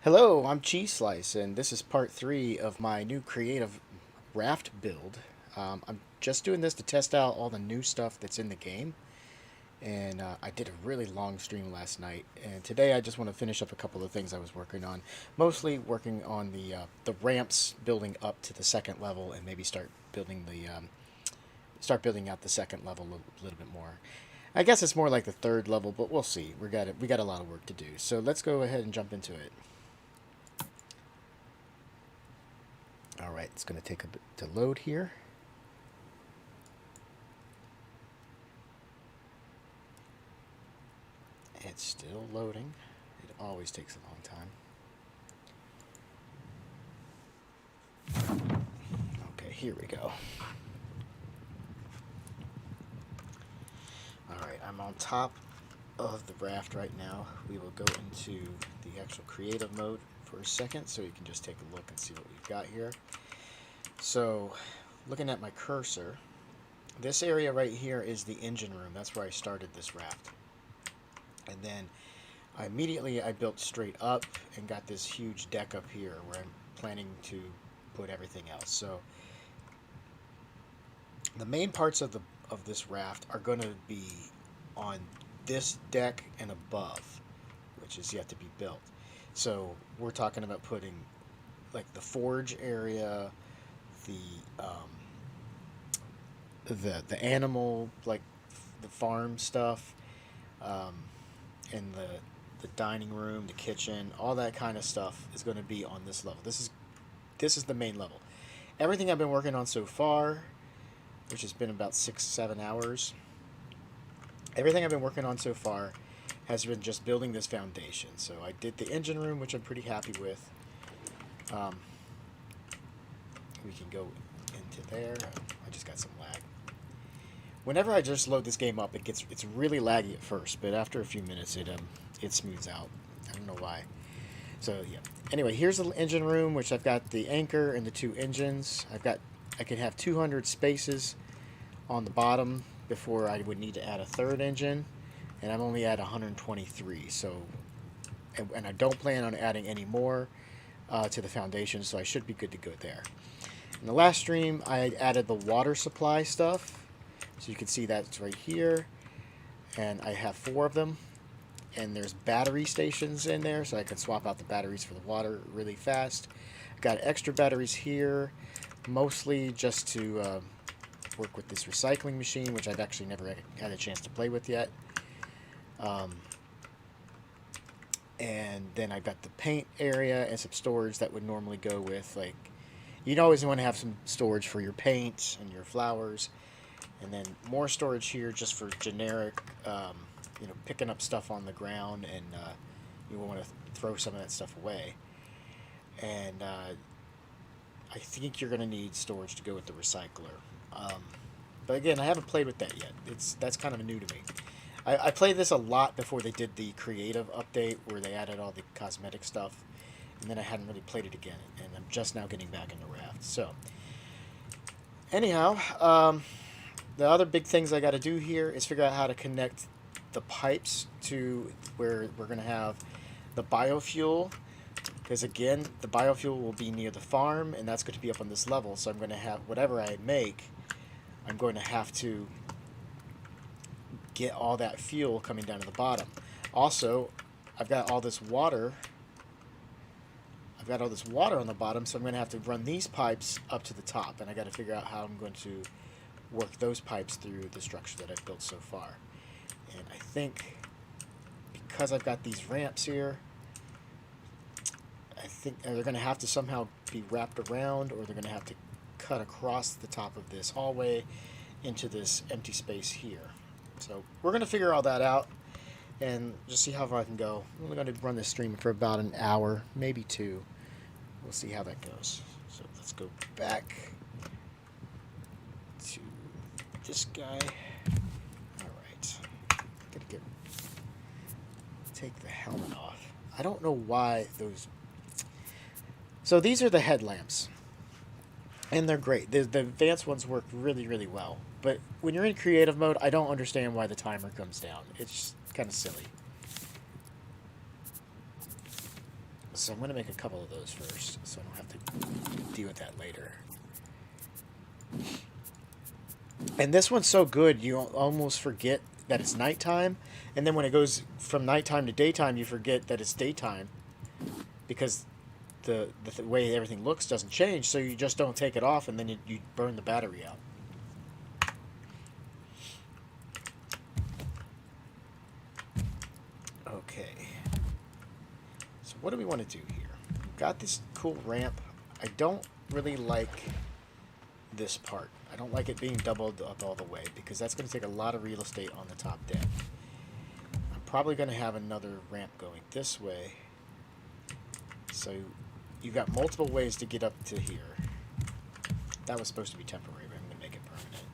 Hello, I'm Cheese Slice, and this is part 3 of my new creative raft build. I'm just doing this to test out all the new stuff that's in the game, and I did a really long stream last night, and today I just want to finish up a couple of things I was working on. Mostly working on the ramps building up to the second level, and maybe start building out the second level a little bit more. I guess it's more like the third level, but we'll see. We got a lot of work to do, so let's go ahead and jump into it. Alright, it's going to take a bit to load here. It's still loading. It always takes a long time. Okay, here we go. Alright, I'm on top of the raft right now. We will go into the actual creative mode for a second so you can just take a look and see what we've got here. So, looking at my cursor, this area right here is the engine room. That's where I started this raft. And then I built straight up and got this huge deck up here where I'm planning to put everything else. So the main parts of this raft are going to be on this deck and above, which is yet to be built. So we're talking about putting like the forge area, the animal, like the farm stuff, and the dining room, the kitchen, all that kind of stuff is going to be on this level. This is the main level. Everything I've been working on so far, which has been about 6-7 hours, everything I've been working on so far has been just building this foundation. So I did the engine room, which I'm pretty happy with. We can go into there. I just got some lag. Whenever I just load this game up, it's really laggy at first, but after a few minutes, it smooths out. I don't know why. So yeah. Anyway, here's the engine room, which I've got the anchor and the 2 engines. I can have 200 spaces on the bottom before I would need to add a third engine, and I'm only at 123. So, and I don't plan on adding any more to the foundation, so I should be good to go there. In the last stream, I added the water supply stuff. So you can see that's right here, and I have 4 of them, and there's battery stations in there, so I can swap out the batteries for the water really fast. I've got extra batteries here, mostly just to work with this recycling machine, which I've actually never had a chance to play with yet. And then I've got the paint area and some storage that would normally go with, like, you'd always want to have some storage for your paint and your flowers. And then more storage here just for generic, picking up stuff on the ground, and you want to throw some of that stuff away. And I think you're going to need storage to go with the recycler. But again, I haven't played with that yet. That's kind of new to me. I played this a lot before they did the creative update where they added all the cosmetic stuff, and then I hadn't really played it again, and I'm just now getting back into Raft. So, anyhow, the other big things I got to do here is figure out how to connect the pipes to where we're going to have the biofuel. Because again, the biofuel will be near the farm, and that's going to be up on this level. So I'm going to have, whatever I make, I'm going to have to get all that fuel coming down to the bottom. Also, I've got all this water. I've got all this water on the bottom, so I'm going to have to run these pipes up to the top. And I got to figure out how I'm going to work those pipes through the structure that I've built so far. And I think because I've got these ramps here, I think they're going to have to somehow be wrapped around, or they're going to have to cut across the top of this hallway into this empty space here. So we're going to figure all that out and just see how far I can go. I'm only going to run this stream for about an hour, maybe 2. We'll see how that goes. So let's go back to this guy. Alright. Take the helmet off. I don't know why those... So these are the headlamps. And they're great. The advanced ones work really, really well. But when you're in creative mode, I don't understand why the timer comes down. It's kind of silly. So I'm going to make a couple of those first, so I don't have to deal with that later. And this one's so good, you almost forget that it's nighttime, and then when it goes from nighttime to daytime, you forget that it's daytime, because the way everything looks doesn't change, so you just don't take it off, and then you burn the battery out. Okay. So what do we want to do here? We've got this cool ramp. I don't really like this part. I don't like it being doubled up all the way, because that's going to take a lot of real estate on the top deck. I'm probably going to have another ramp going this way. So you've got multiple ways to get up to here. That was supposed to be temporary, but I'm going to make it permanent.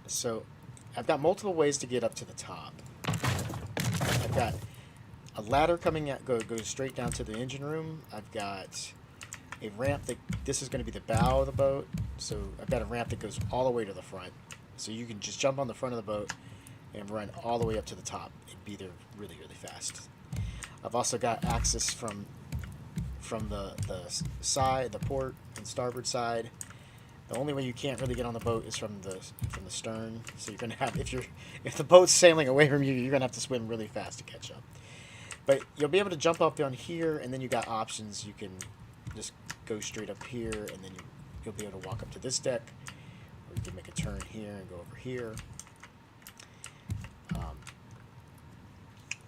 So I've got multiple ways to get up to the top. I've got a ladder coming out, goes straight down to the engine room. I've got a ramp that, this is going to be the bow of the boat. So I've got a ramp that goes all the way to the front. So you can just jump on the front of the boat and run all the way up to the top and be there really, really fast. I've also got access from the side, the port and starboard side. The only way you can't really get on the boat is from the stern. So you're gonna have, if the boat's sailing away from you, you're gonna have to swim really fast to catch up. But you'll be able to jump up on here, and then you got options. You can just go straight up here, and then you'll be able to walk up to this deck, or you can make a turn here and go over here.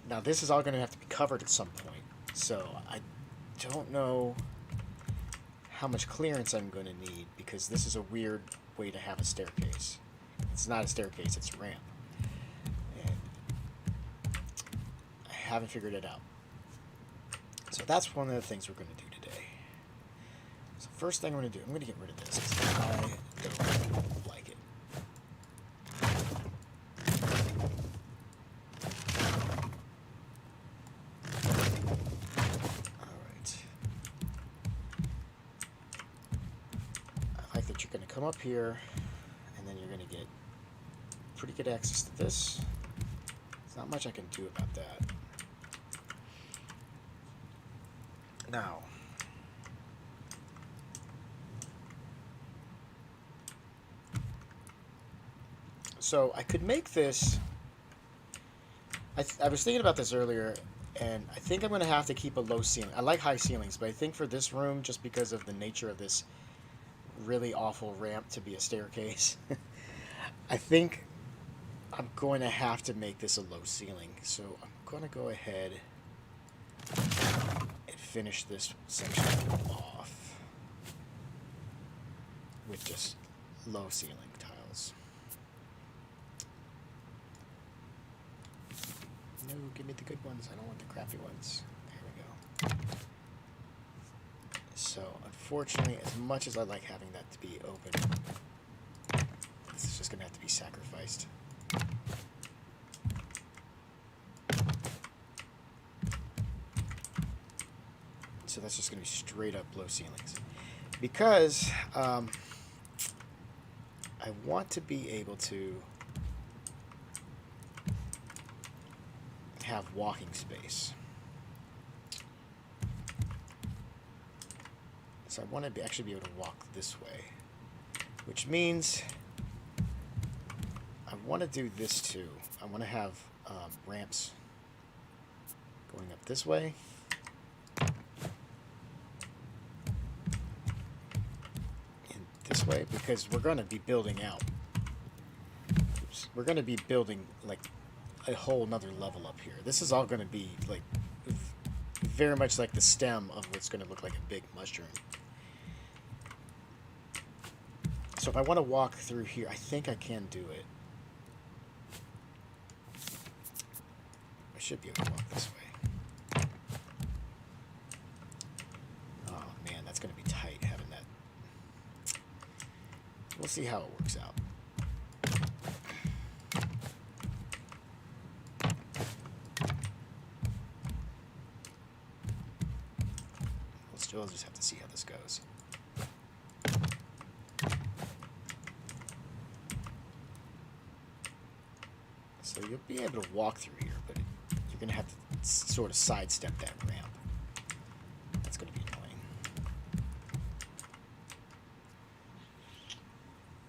Now this is all going to have to be covered at some point, so I don't know how much clearance I'm going to need, because this is a weird way to have a staircase. It's not a staircase, it's a ramp. And I haven't figured it out. So that's one of the things we're going to do today. So first thing I'm going to do, I'm going to get rid of this, because I don't like it. Come up here, and then you're going to get pretty good access to this. There's not much I can do about that. Now, so I could make this, I was thinking about this earlier, and I think I'm going to have to keep a low ceiling. I like high ceilings, but I think for this room, just because of the nature of this really awful ramp to be a staircase, I think I'm going to have to make this a low ceiling. So I'm going to go ahead and finish this section off with just low ceiling tiles. No, give me the good ones. I don't want the crappy ones. There we go. So, unfortunately, as much as I like having that to be open, this is just going to have to be sacrificed. So that's just going to be straight up low ceilings. Because I want to be able to have walking space. So I want to actually be able to walk this way, which means I want to do this too. I want to have ramps going up this way. And this way, because we're going to be building out. Oops. We're going to be building like a whole nother level up here. This is all going to be like very much like the stem of what's going to look like a big mushroom. So if I want to walk through here, I think I can do it. I should be able to walk this way. Oh man, that's going to be tight having that. We'll see how it works out. We'll just have to see how this goes. So you'll be able to walk through here, but you're going to have to sort of sidestep that ramp. That's going to be annoying.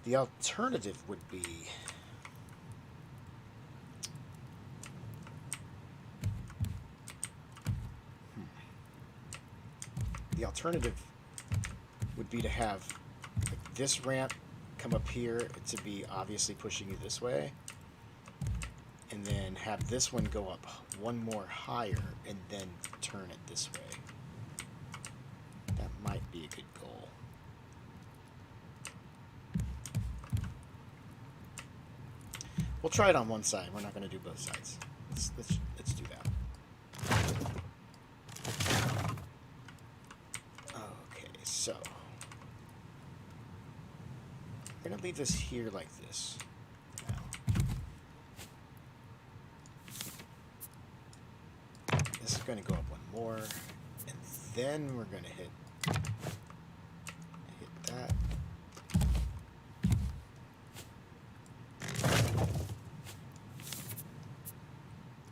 The alternative would be... The alternative would be to have like, this ramp come up here to be obviously pushing you this way, and then have this one go up one more higher and then turn it this way. That might be a good goal. We'll try it on one side. We're not going to do both sides. Let's do that. Okay, so we're going to leave this here like this. This is going to go up one more, and then we're going to hit that.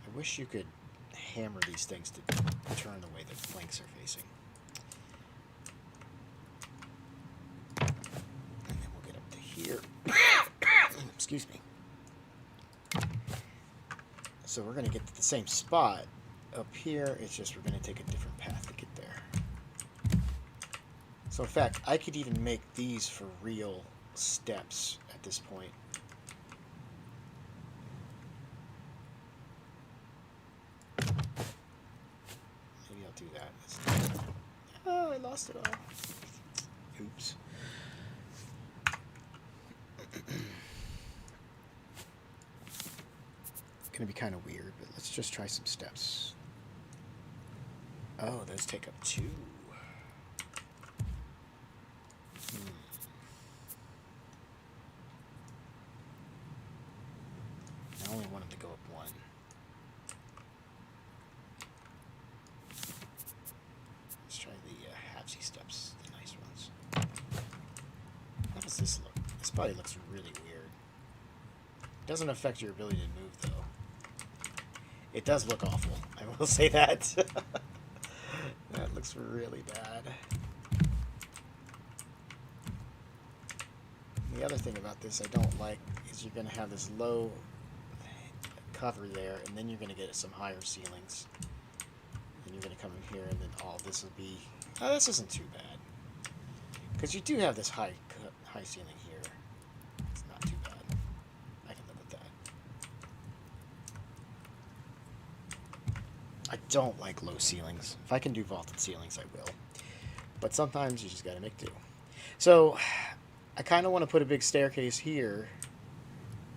I wish you could hammer these things to turn the way the flanks are facing. And then we'll get up to here. Excuse me. So we're going to get to the same spot. Up here, it's just we're going to take a different path to get there. So in fact, I could even make these for real steps at this point. Maybe I'll do that. Oh, I lost it all. Oops. It's going to be kind of weird, but let's just try some steps. Oh, those take up 2. I only want them to go up 1. Let's try the halvesy steps, the nice ones. How does this look? This probably looks really weird. It doesn't affect your ability to move, though. It does look awful. I will say that. That looks really bad. The other thing about this I don't like is you're going to have this low cover there, and then you're going to get some higher ceilings. And you're going to come in here, and then all this will be... Oh, this isn't too bad. Because you do have this high ceiling here. It's not too bad. I can live with that. I don't like low ceilings. If I can do vaulted ceilings, I will. But sometimes you just got to make do. So, I kind of want to put a big staircase here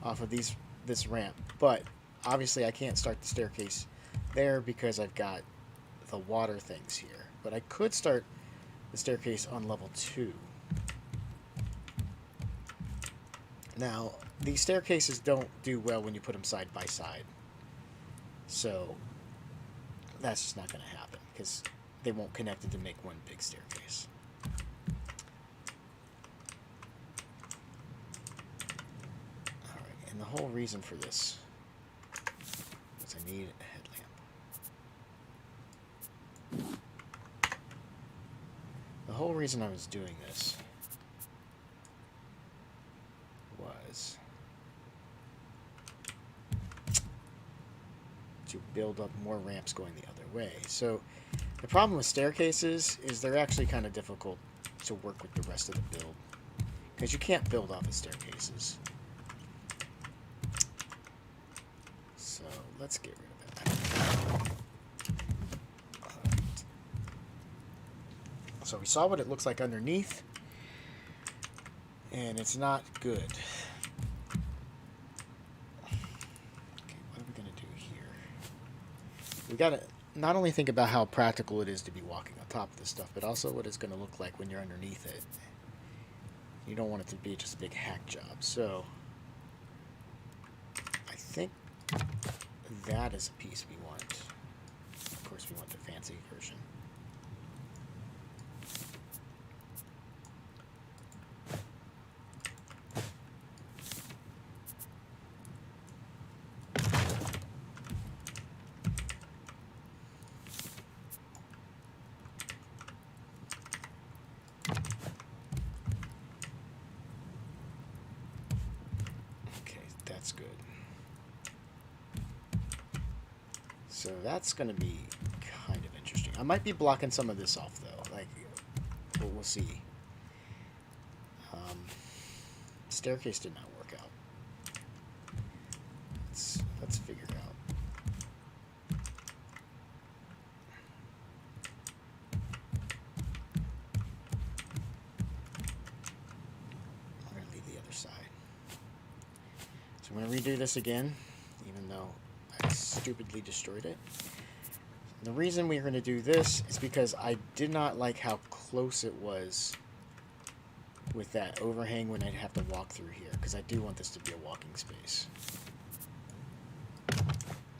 off of this ramp. But, obviously, I can't start the staircase there because I've got the water things here. But I could start the staircase on level 2. Now, these staircases don't do well when you put them side by side. So, that's just not going to happen because they won't connect it to make one big staircase. Alright, and the whole reason for this is I need a headlamp. The whole reason I was doing this was to build up more ramps going the other way. So the problem with staircases is they're actually kind of difficult to work with the rest of the build because you can't build off of staircases. So let's get rid of that. Alright. So we saw what it looks like underneath, and it's not good. We gotta not only think about how practical it is to be walking on top of this stuff, but also what it's gonna look like when you're underneath it. You don't want it to be just a big hack job. So I think that is a piece we want. Of course, we want the fancy version. That's good. So that's going to be kind of interesting. I might be blocking some of this off, though. Like, we'll see. Staircase did not work out. Let's figure it out. I'm going to leave the other side. So I'm going to redo this again, even though I stupidly destroyed it. The reason we're going to do this is because I did not like how close it was with that overhang when I'd have to walk through here, because I do want this to be a walking space.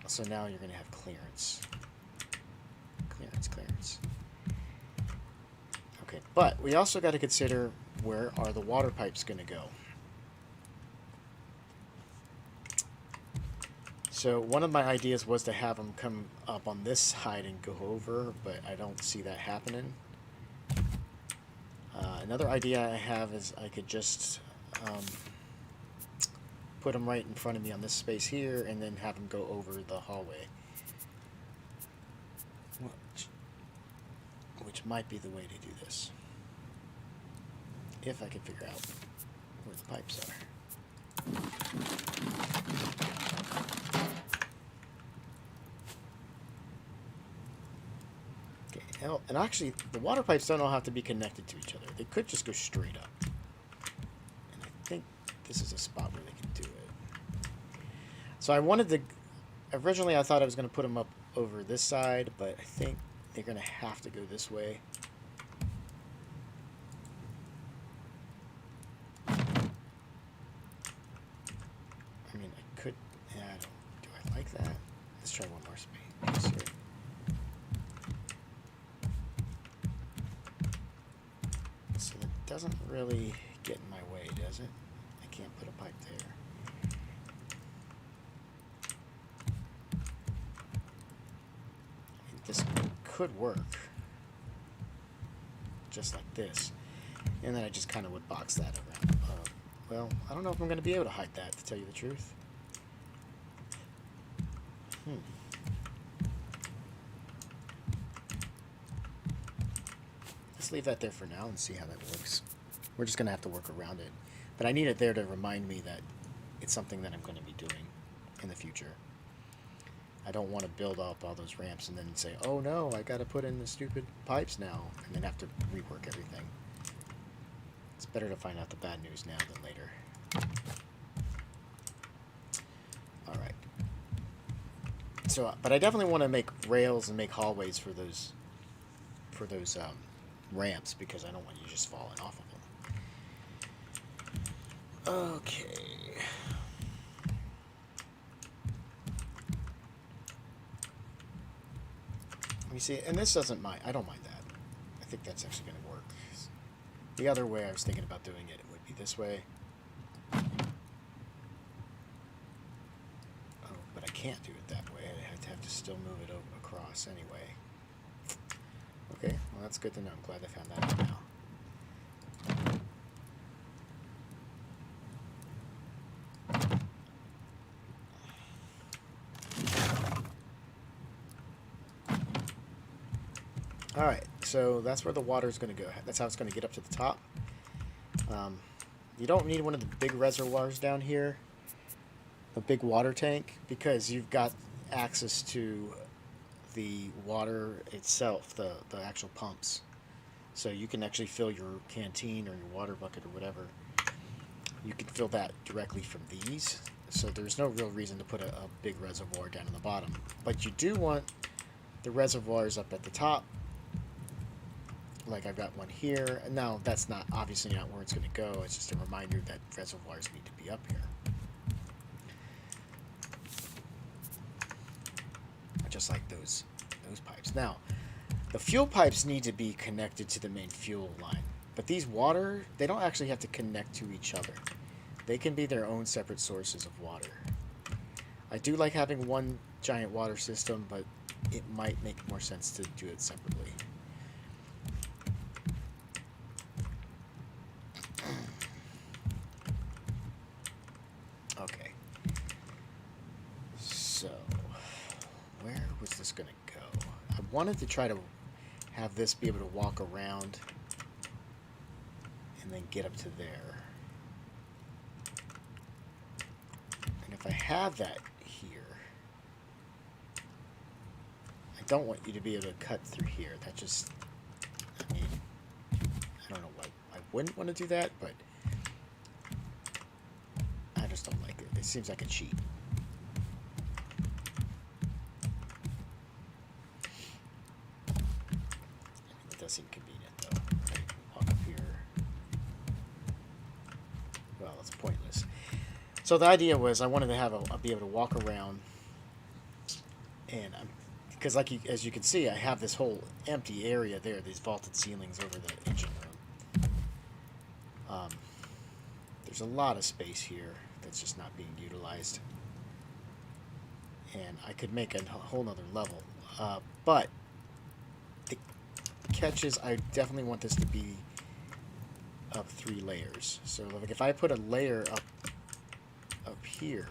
So now you're going to have clearance. Clearance. Okay, but we also got to consider, where are the water pipes going to go? So one of my ideas was to have them come up on this side and go over, but I don't see that happening. Another idea I have is I could just put them right in front of me on this space here, and then have them go over the hallway. Which might be the way to do this. If I can figure out where the pipes are. And actually, the water pipes don't all have to be connected to each other. They could just go straight up. And I think this is a spot where they can do it. So I wanted to... Originally, I thought I was going to put them up over this side, but I think they're going to have to go this way. I mean, I could... Yeah, do I like that? Let's try one more space here. So it doesn't really get in my way, does it? I can't put a pipe there. This could work. Just like this. And then I just kind of would box that around. Well, I don't know if I'm going to be able to hide that, to tell you the truth. Let's leave that there for now and see how that works. We're just going to have to work around it. But I need it there to remind me that it's something that I'm going to be doing in the future. I don't want to build up all those ramps and then say, oh no, I got to put in the stupid pipes now, and then have to rework everything. It's better to find out the bad news now than later. Alright. So, but I definitely want to make rails and make hallways for those ramps, because I don't want you just falling off of them. Okay. Let me see, and this doesn't mind. I don't mind that. I think that's actually going to work. The other way I was thinking about doing it would be this way. Oh, but I can't do it that way. I have to still move it across anyway. Okay, well that's good to know. I'm glad I found that out now. Alright, so that's where the water is going to go. That's how it's going to get up to the top. You don't need one of the big reservoirs down here, a big water tank, because you've got access to the water itself, the actual pumps. So you can actually fill your canteen or your water bucket or whatever. You can fill that directly from these. So there's no real reason to put a big reservoir down in the bottom. But you do want the reservoirs up at the top. Like I've got one here. Now that's not obviously not where it's going to go. It's just a reminder that reservoirs need to be up here. Just like those pipes. Now, the fuel pipes need to be connected to the main fuel line. But these water, they don't actually have to connect to each other. They can be their own separate sources of water. I do like having one giant water system, but it might make more sense to do it separately. Okay. this going to go? I wanted to try to have this be able to walk around and then get up to there. And if I have that here, I don't want you to be able to cut through here. That just, I mean, I don't know why I wouldn't want to do that, but I just don't like it. It seems like a cheat. It does seem convenient, though. I walk up here. Well, it's pointless. So the idea was I wanted to have be able to walk around, and because as you can see, I have this whole empty area there. These vaulted ceilings over the engine room. There's a lot of space here that's just not being utilized, and I could make a whole nother level. But the catch is I definitely want this to be of 3 layers. So like if I put a layer up here,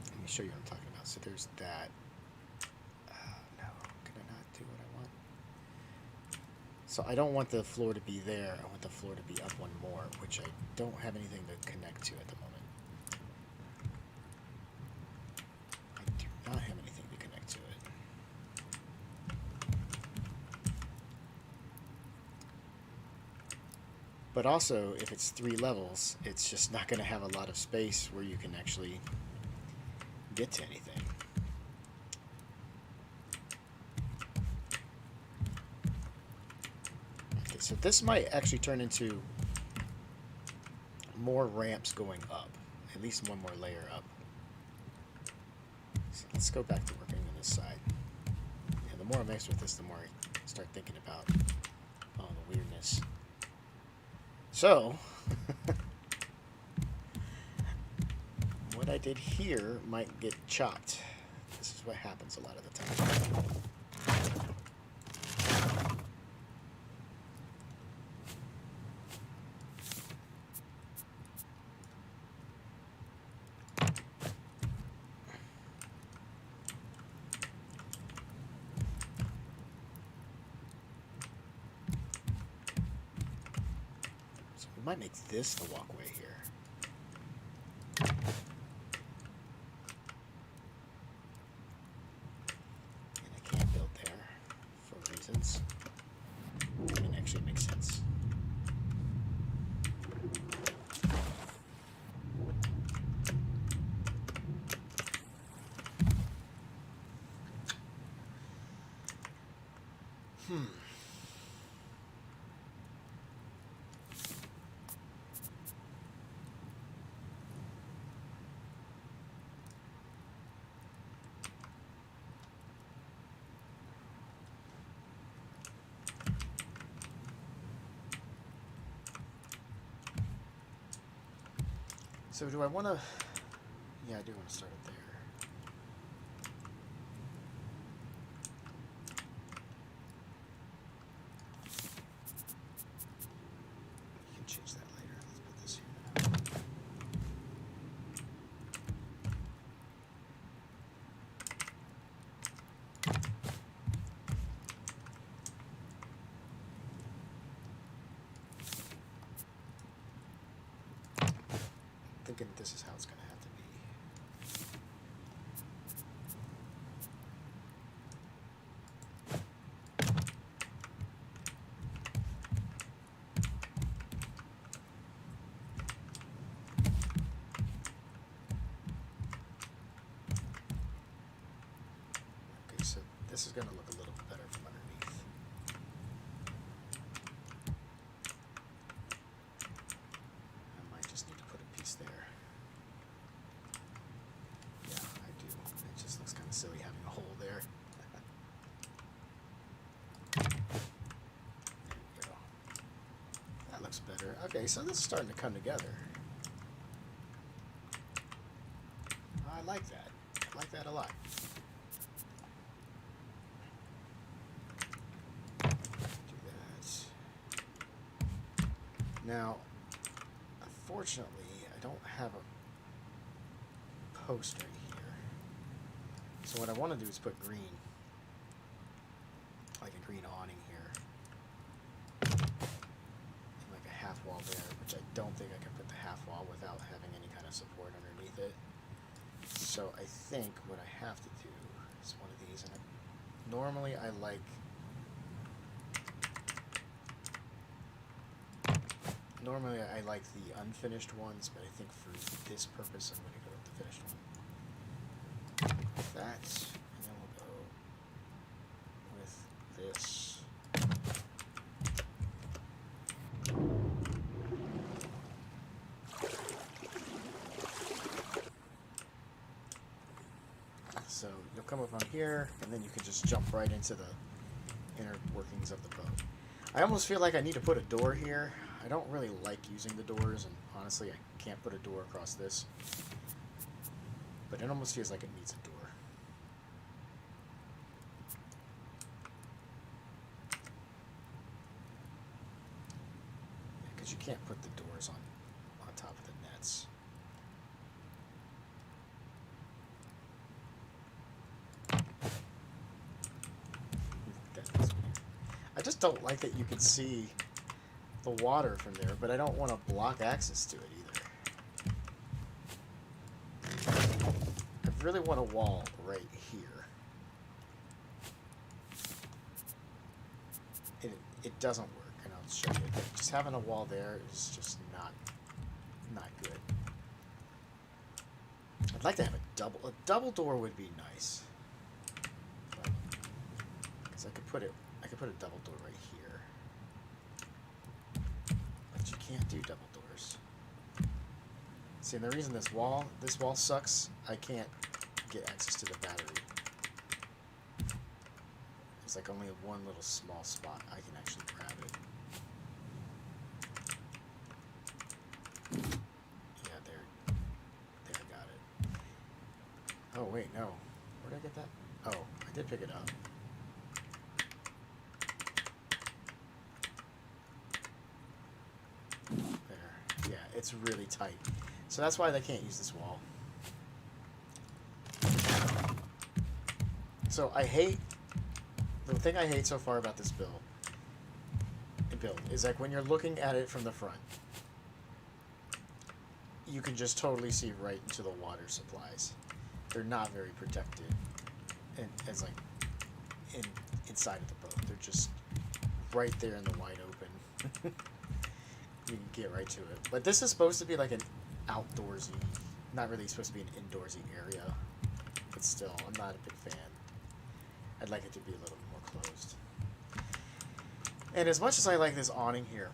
let me show you what I'm talking about. So there's that. No, can I not do what I want? So I don't want the floor to be there. I want the floor to be up one more, which I don't have anything to connect to at the moment. I do not have anything to connect to it. But also, if it's 3 levels, it's just not going to have a lot of space where you can actually get to anything. Okay, so this might actually turn into more ramps going up. At least one more layer up. So let's go back to working on this side. And the more I mess with this, the more I start thinking about the weirdness. So, what I did here might get chopped. This is what happens a lot of the time. Might make this the walkway here. And I can't build there for reasons. It actually makes sense. So do I want to... Yeah, I do want to start it there. You can change that later. Let's put this here now. Thinking this is how it's going to have to be. Okay, so this is going to look a little better from underneath. I might just need to put a piece there. Yeah, I do. It just looks kind of silly having a hole there. There we go. That looks better. Okay, so this is starting to come together. I like that. I like that a lot. Do that. Now, unfortunately, I don't have post right here. So what I want to do is put green, like a green awning here, and like a half wall there, which I don't think I can put the half wall without having any kind of support underneath it. So I think what I have to do is one of these, and normally I like the unfinished ones, but I think for this purpose I'm going to go with the finished one. That, and then we'll go with this. So you'll come up on here, and then you can just jump right into the inner workings of the boat. I almost feel like I need to put a door here. I don't really like using the doors, and honestly I can't put a door across this. But it almost feels like it needs a door. Because you can't put the doors on top of the nets. I just don't like that you can see the water from there, but I don't want to block access to it either. I really want a wall right here. It doesn't work, and I'll show you. Just having a wall there is just not good. I'd like to have a double door would be nice. Because I could put a double door right here. But you can't do double doors. See, and the reason this wall sucks, I can't get access to the battery. It's like only one little small spot I can actually grab it. Yeah, there I got it. Oh wait, no. Where did I get that? Oh, I did pick it up. There. Yeah, it's really tight. So that's why they can't use this wall. So the thing I hate so far about this build is like when you're looking at it from the front, you can just totally see right into the water supplies. They're not very protected, and as like inside of the boat, they're just right there in the wide open. You can get right to it. But this is supposed to be like an outdoorsy, not really supposed to be an indoorsy area. But still, I'm not a big fan. I'd like it to be a little more closed. And as much as I like this awning here,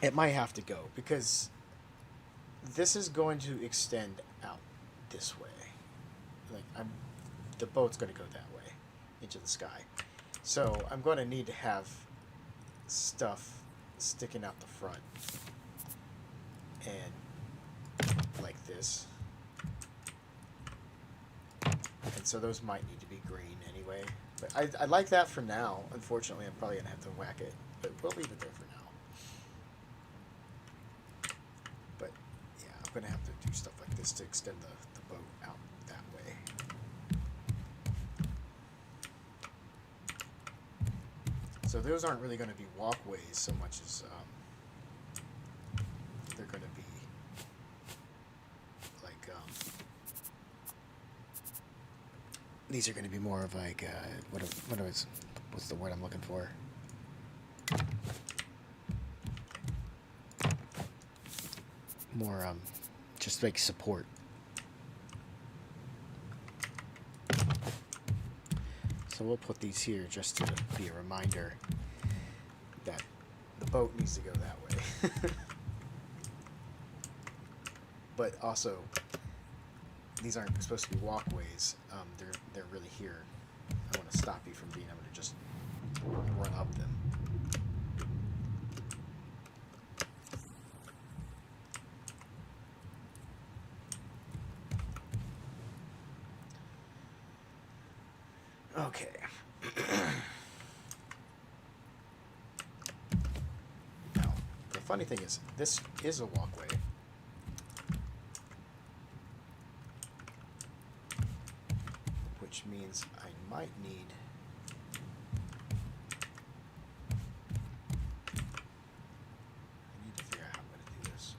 it might have to go because this is going to extend out this way. Like the boat's going to go that way into the sky. So I'm going to need to have stuff sticking out the front and like this. And so those might need to be green anyway. But I like that for now. Unfortunately, I'm probably going to have to whack it. But we'll leave it there for now. But yeah, I'm going to have to do stuff like this to extend the boat out that way. So those aren't really going to be walkways so much as they're going to be like these are going to be more of like what's the word I'm looking for? More just like support. So we'll put these here just to be a reminder that the boat needs to go that way. But also, these aren't supposed to be walkways. They're really here. I want to stop you from being able to just run up them. Okay. Now, the funny thing is, this is a walkway. means I might need... I need to figure out how I'm going to do this.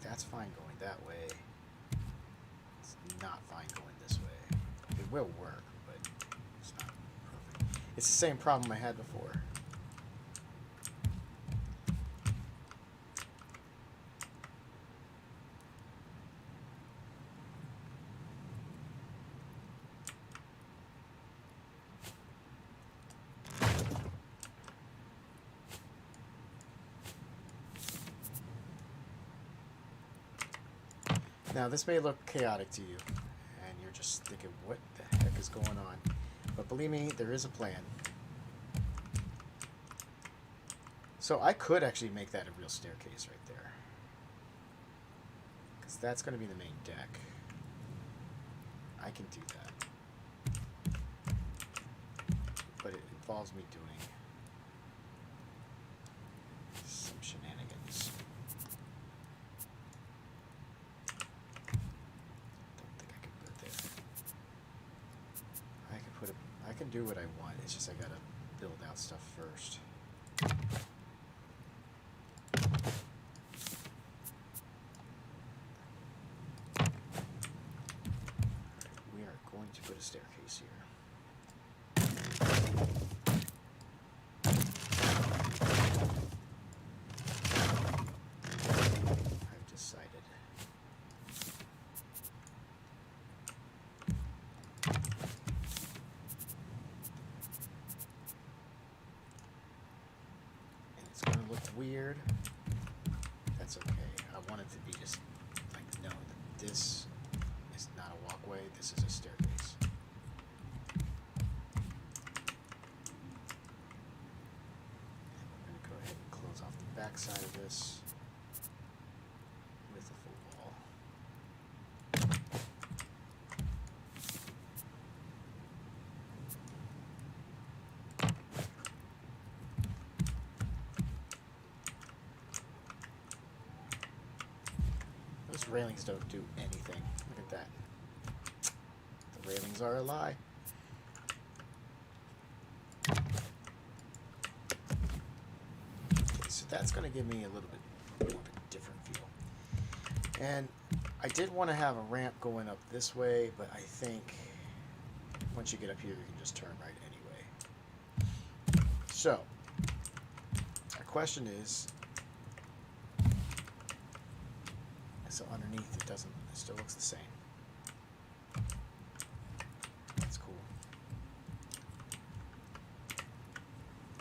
That's fine going that way. It's not fine going this way. It will work, but it's not perfect. It's the same problem I had before. Now, this may look chaotic to you, and you're just thinking, what the heck is going on? But believe me, there is a plan. So I could actually make that a real staircase right there. Because that's going to be the main deck. I can do that. But it involves me doing some shenanigans. I can do what I want, it's just I gotta build out stuff first. We are going to put a staircase here. I've decided. Weird. That's okay. I want it to be just like, no, this is not a walkway, this is a staircase. And we're going to go ahead and close off the back side of this with a full wall. Those railings don't do anything. Look at that. The railings are a lie. Okay, so that's going to give me a little bit more of a different feel. And I did want to have a ramp going up this way, but I think once you get up here, you can just turn right anyway. So, our question is, so underneath it doesn't, it still looks the same. That's cool.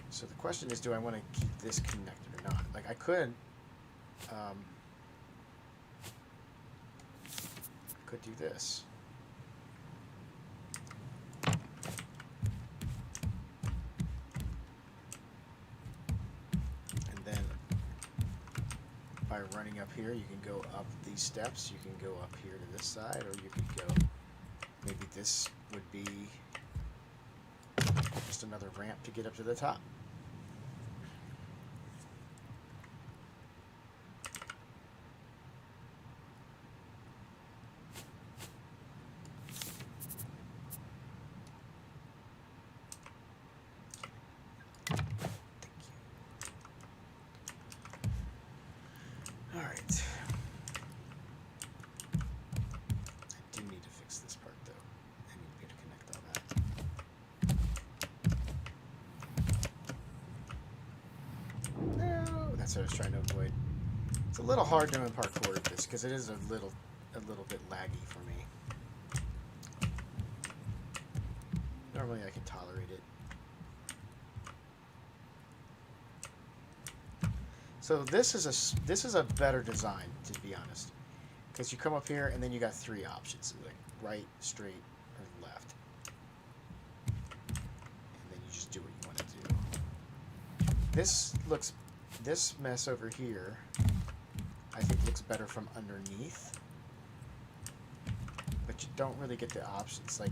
So the question is, do I want to keep this connected or not? Like I could do this. By running up here, you can go up these steps, you can go up here to this side, or you can go, maybe this would be just another ramp to get up to the top. Alright. I do need to fix this part though. I need to connect all that. No, that's what I was trying to avoid. It's a little hard doing parkour with this because it is a little bit laggy for me. Normally I can tolerate it. So this is a better design, to be honest, because you come up here and then you got three options, like right, straight, or left, and then you just do what you want to do. This mess over here, I think looks better from underneath, but you don't really get the options. Like,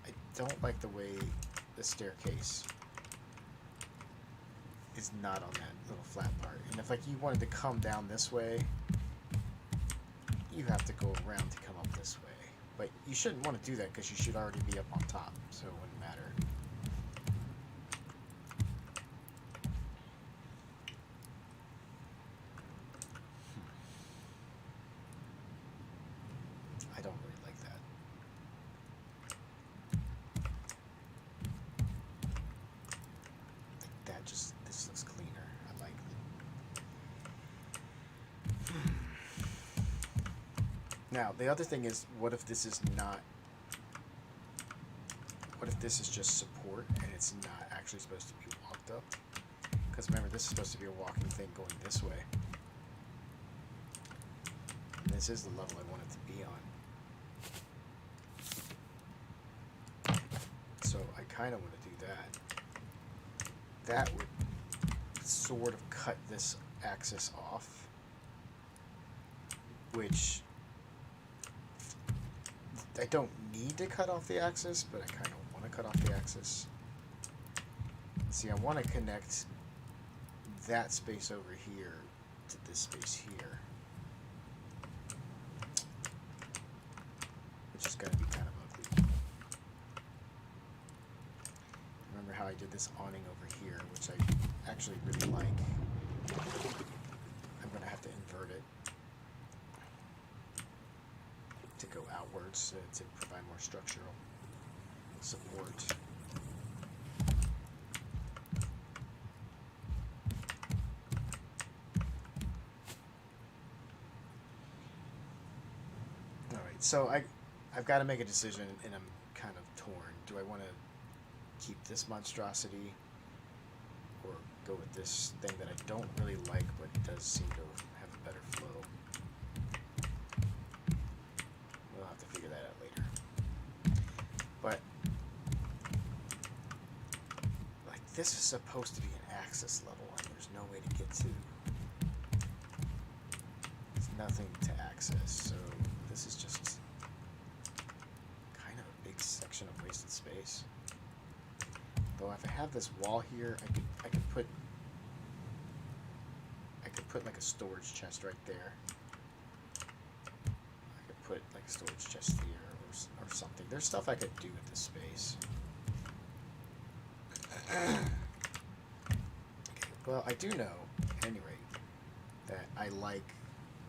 I don't like the way the staircase is not on that little flat part. And if like you wanted to come down this way, you have to go around to come up this way. But you shouldn't want to do that because you should already be up on top, so it wouldn't matter. I don't really like that. This looks cleaner. I like it. Now, the other thing is, what if this is not... What if this is just support and it's not actually supposed to be walked up? Because remember, this is supposed to be a walking thing going this way. And this is the level I want it to be on. So I kind of want to do that. That would sort of cut this axis off, which I don't need to cut off the axis, but I kind of want to cut off the axis. See, I want to connect that space over here to this space here, which is going to be kind of ugly. Remember how I did this awning over here, which I actually really like. I'm going to have to invert it to go outwards to provide more structural support. Alright, so I've got to make a decision, and I'm kind of torn. Do I want to keep this monstrosity or go with this thing that I don't really like, but it does seem to have a better flow? We'll have to figure that out later. But like, this is supposed to be an axis level, and there's no way to get to. There's nothing to access, so this is just kind of a big section of wasted space. Though if I have this wall here, I could put like a storage chest right there. I could put like a storage chest here or something. There's stuff I could do with this space. Okay, well, I do know, at any rate, that I like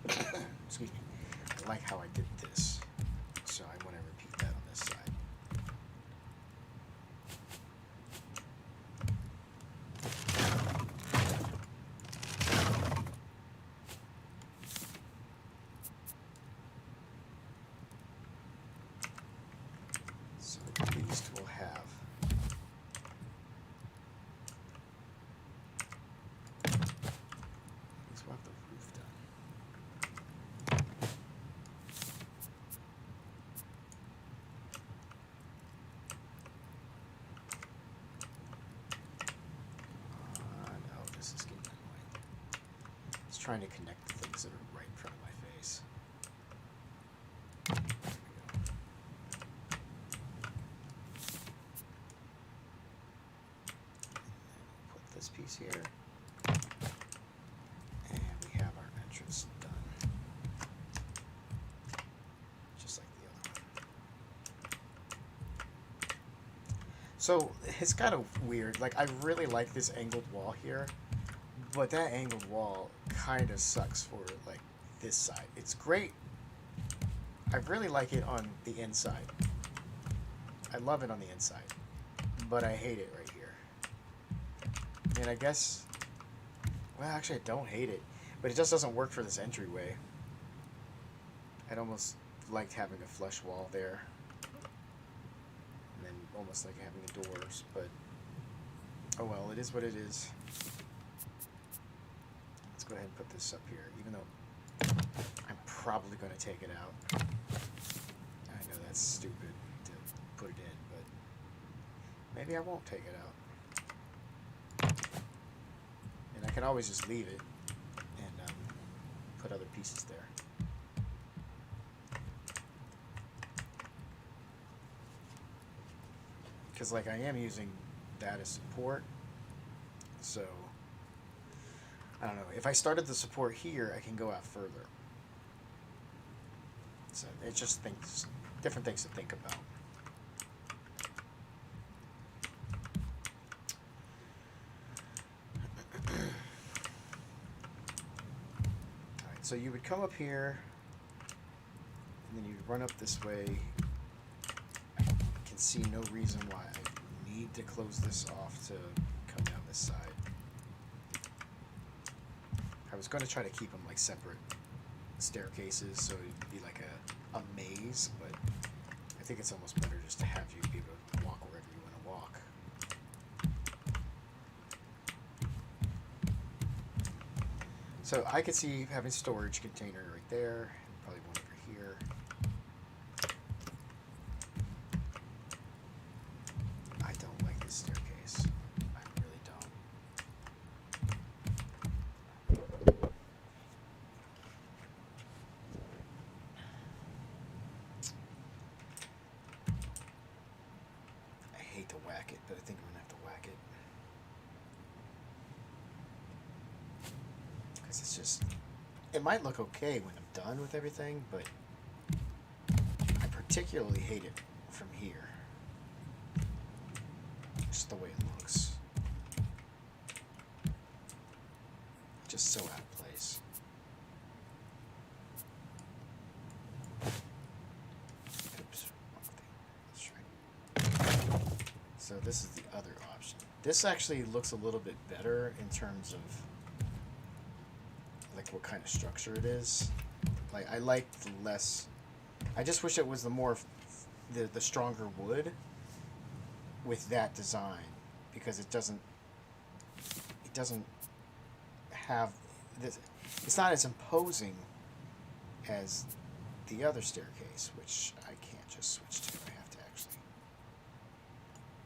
excuse me, I like how I did this, so I want to repeat that on this side. So at least we'll have the roof done. No, this is getting annoying. It's trying to connect the things that are right in front of my face. There we go. Put this piece here. And we have our entrance done. Just like the other one. So it's kind of weird. Like, I really like this angled wall here, but that angled wall kind of sucks for like this side. It's great. I really like it on the inside. I love it on the inside, but I hate it right here. And I guess, well, actually I don't hate it, but it just doesn't work for this entryway. I'd almost liked having a flush wall there, and then almost like having the doors, but oh well, it is what it is. Let's go ahead and put this up here, even though I'm probably going to take it out. I know that's stupid to put it in, but maybe I won't take it out. And I can always just leave it and put other pieces there. Because like I am using that as support, so I don't know. If I started the support here, I can go out further. So it's just different things to think about. Alright, so you would come up here, and then you'd run up this way. I can see no reason why I need to close this off to come down this side. I was going to try to keep them like separate staircases, so it'd be like a maze, but I think it's almost better just to have you be able to walk wherever you want to walk. So I could see having storage container right there, and probably one over here. I don't like this staircase. I really don't. I hate to whack it, but I think I'm gonna have to whack it. Because it's just, it might look okay when I'm done with everything, but I particularly hate it from here. Just the way it looks. Just so out of place. Oops, wrong thing. That's right. So this is the other option. This actually looks a little bit better in terms of like what kind of structure it is. Like I like the less. I just wish it was the more the stronger wood with that design, because it doesn't have this. It's not as imposing as the other staircase, which I can't just switch to. I have to actually.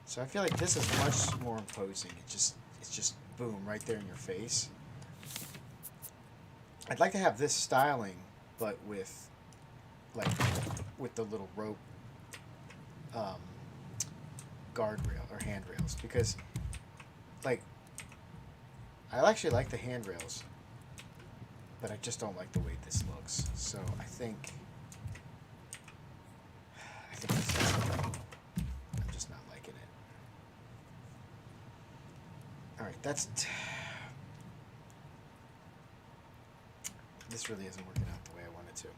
So I feel like this is much more imposing. It's just boom right there in your face. I'd like to have this styling, but with the little rope guardrail or handrails, because like I actually like the handrails, but I just don't like the way this looks. So I think I'm just not liking it. All right, this really isn't working out the way I wanted to.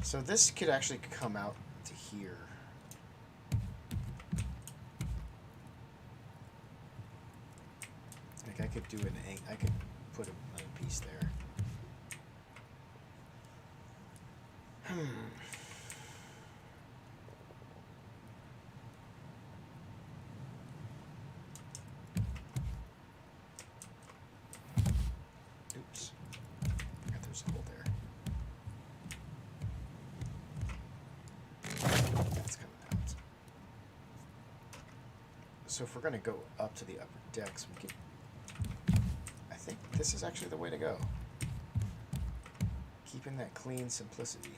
So this could actually come out to here. Like I could do I could put another piece there. Oops. Forgot there's a hole there. That's coming out. So if we're going to go up to the upper decks, we could. I think this is actually the way to go. Keeping that clean simplicity.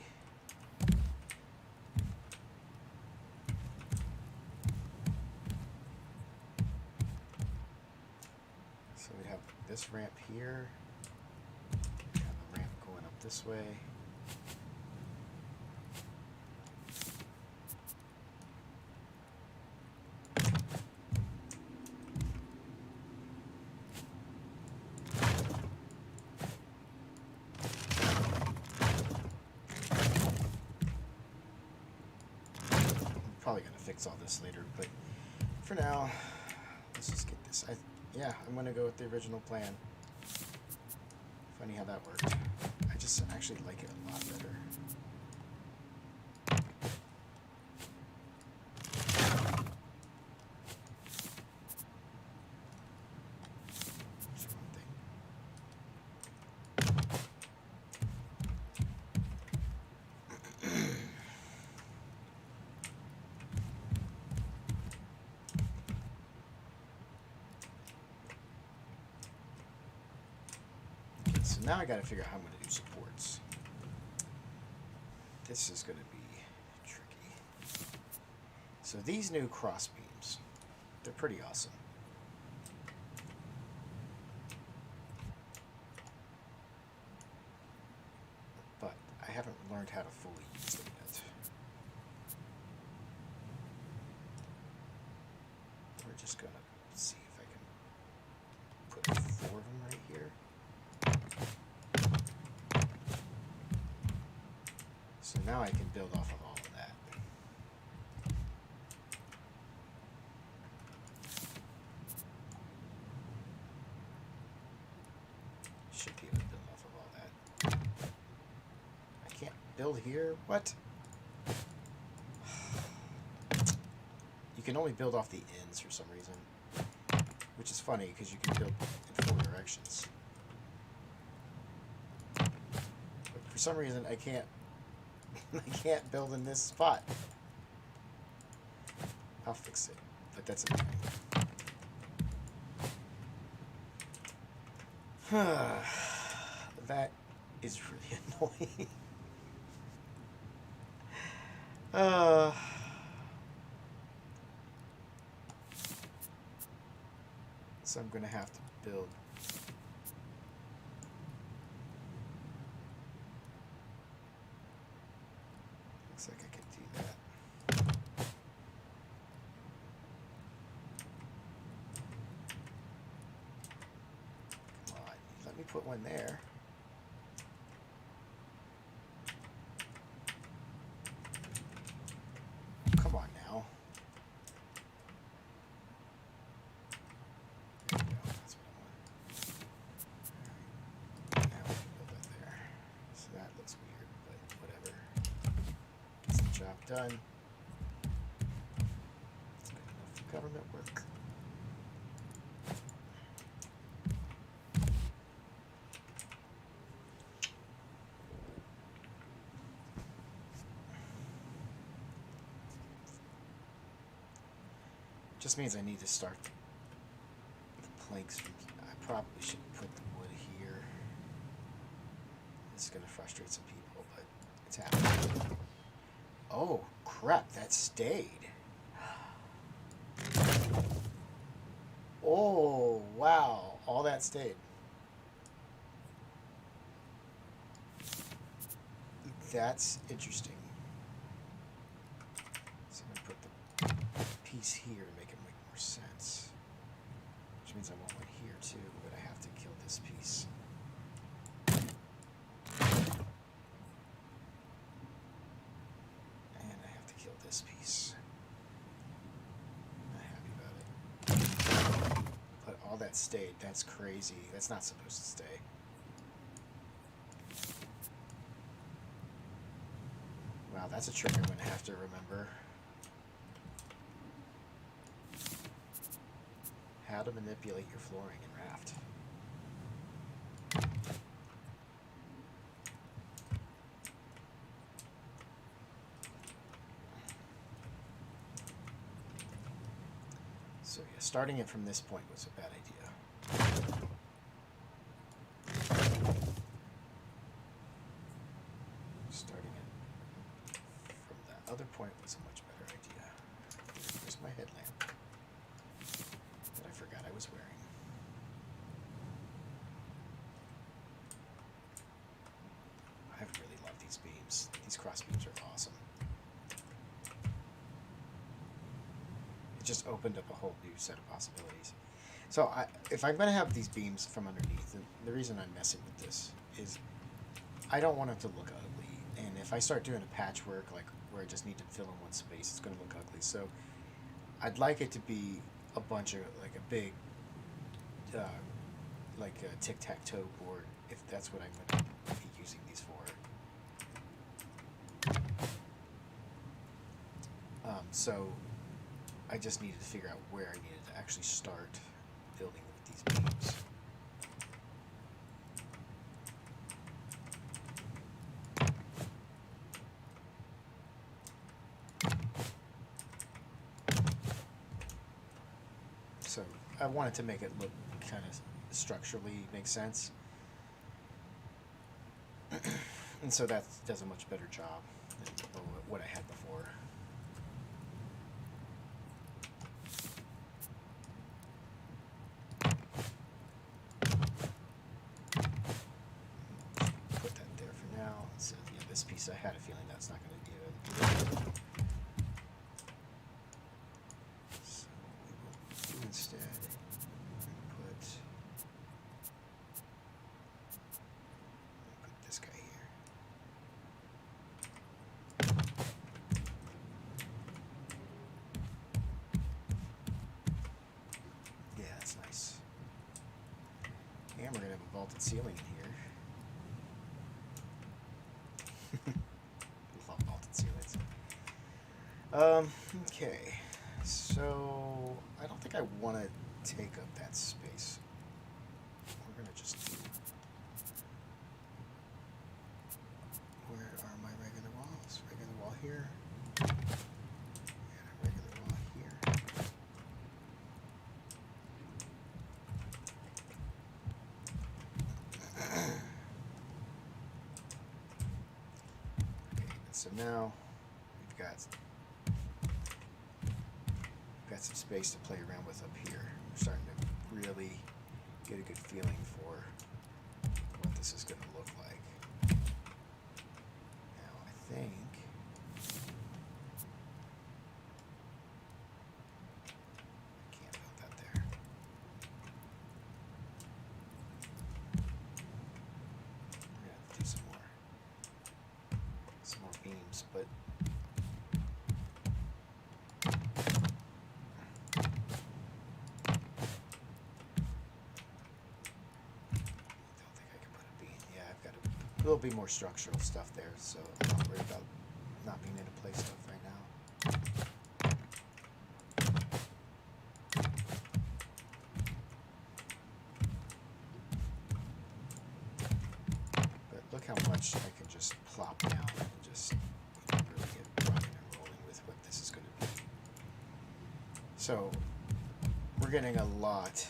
So we have this ramp here. We have a ramp going up this way. Probably gonna fix all this later, but for now, let's just get this. Yeah, I'm gonna go with the original plan. Funny how that worked. I just actually like it a lot better. That's one thing. So now I gotta figure out how I'm gonna do supports. This is gonna be tricky. So these new cross beams, they're pretty awesome. learned how to fully use them yet. We're just gonna see if I can put 4 of them right here. So now I can build off of all of that. Should be able to build off of all that. I can't build here? What? You can only build off the ends for some reason. Which is funny, because you can build in 4 directions. But for some reason, I can't build in this spot. I'll fix it, but that's annoying. That is really annoying. So I'm going to have to build. Looks like I can do that. Come on, let me put one there. Come on now. There we go, that's what I want. Alright, now we can build that there. So that looks weird, but whatever. Gets the job done. It's good enough for government work. Just means I need to start the planks from here. I probably should put the wood here. This is going to frustrate some people, but it's happening. Oh, crap, that stayed. Oh, wow, all that stayed. That's interesting. So I'm going to put the piece here to make it make more sense. Which means I want one here too, but I have to kill this piece. And I have to kill this piece. Not happy about it. But all that stayed. That's crazy. That's not supposed to stay. Wow, that's a trick I'm going to have to remember. How to manipulate your flooring in Raft. So yeah, starting it from this point was a bad idea. Starting it from that other point was a much better idea. Here's my headlamp that I forgot I was wearing. I really love these beams. These cross beams are awesome. It just opened up a whole new set of possibilities. So if I'm going to have these beams from underneath, the reason I'm messing with this is I don't want it to look ugly. And if I start doing a patchwork, like where I just need to fill in one space, it's going to look ugly. So I'd like it to be a bunch of, like a big, like a tic-tac-toe board, if that's what I'm going to be using these for. So I just needed to figure out where I needed to actually start building with these beams. So I wanted to make it look kind of structurally make sense. And so that does a much better job than what I had before. Put that there for now. So yeah, this piece base. I had a feeling that's not going to be it. So we will do instead put this guy here. Yeah, that's nice. And we're going to have a vaulted ceiling in here. Love vaulted ceilings. Okay. So, I don't think I want to take up that space. We're going to just do... Where are my regular walls? Regular wall here. And a regular wall here. So now we've got some space to play around with up here. We're starting to really get a good feeling for what this is going to look like. Now I think I can't build that there. We're going to have to do some more beams, but there'll be more structural stuff there, so I'm not worried about not being able to play stuff right now. But look how much I can just plop down and just really get rocking and rolling with what this is going to be. So we're getting a lot.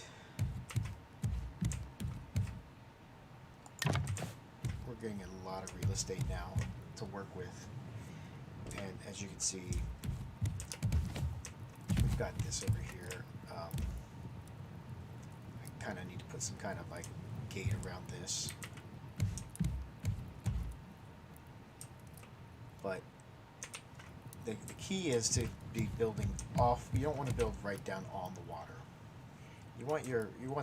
Getting a lot of real estate now to work with, and as you can see, we've got this over here. I kind of need to put some kind of like gate around this, but the key is to be building off. You don't want to build right down on the water. You want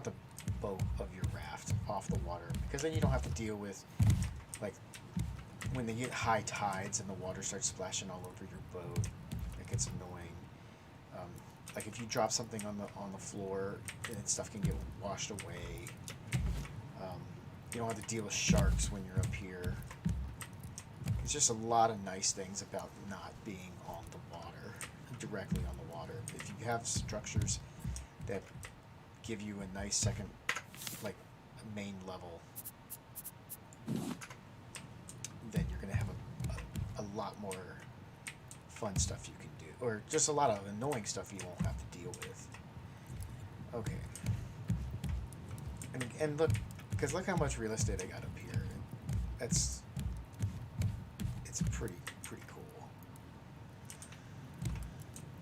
the boat of your raft off the water, because then you don't have to deal with, like, when they get high tides and the water starts splashing all over your boat. It gets annoying. Like if you drop something on the floor, and stuff can get washed away. You don't have to deal with sharks when you're up here. It's just a lot of nice things about not being on the water, directly on the water. If you have structures that give you a nice second, like a main level, then you're going to have a lot more fun stuff you can do, or just a lot of annoying stuff you won't have to deal with. Okay. And look, because look how much real estate I got up here. It's pretty cool.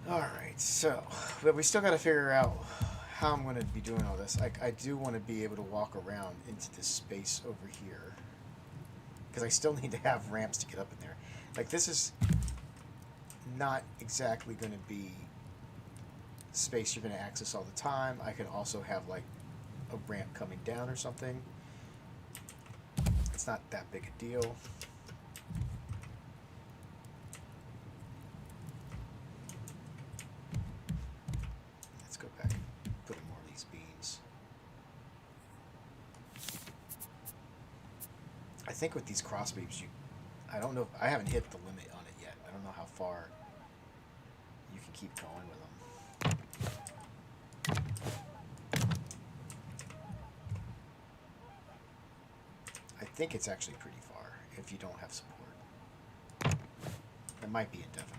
Alright, so, but we still got to figure out how I'm going to be doing all this. I do want to be able to walk around into this space over here, because I still need to have ramps to get up in there. Like, this is not exactly going to be space you're going to access all the time. I could also have like a ramp coming down or something. It's not that big a deal. Let's go back and put in more of these beams. I think with these cross beams, I don't know, I haven't hit the limit on it yet. I don't know how far you can keep going with them. I think it's actually pretty far if you don't have support. It might be indefinite.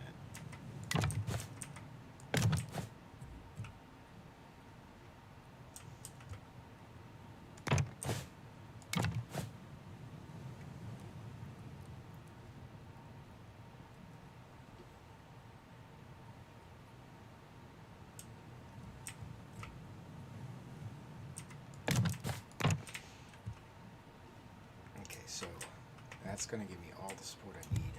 That's going to give me all the support I need.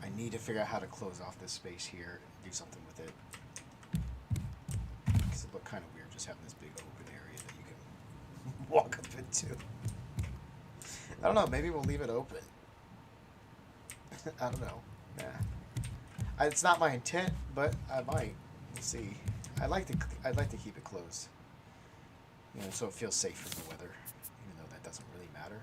I need to figure out how to close off this space here, do something with it. Because it looked kind of weird just having this big open area that you can walk up into. I don't know, maybe we'll leave it open. I don't know. Yeah. It's not my intent, but I might. We'll see. I'd like to keep it closed. You know, so it feels safe from the weather, even though that doesn't really matter.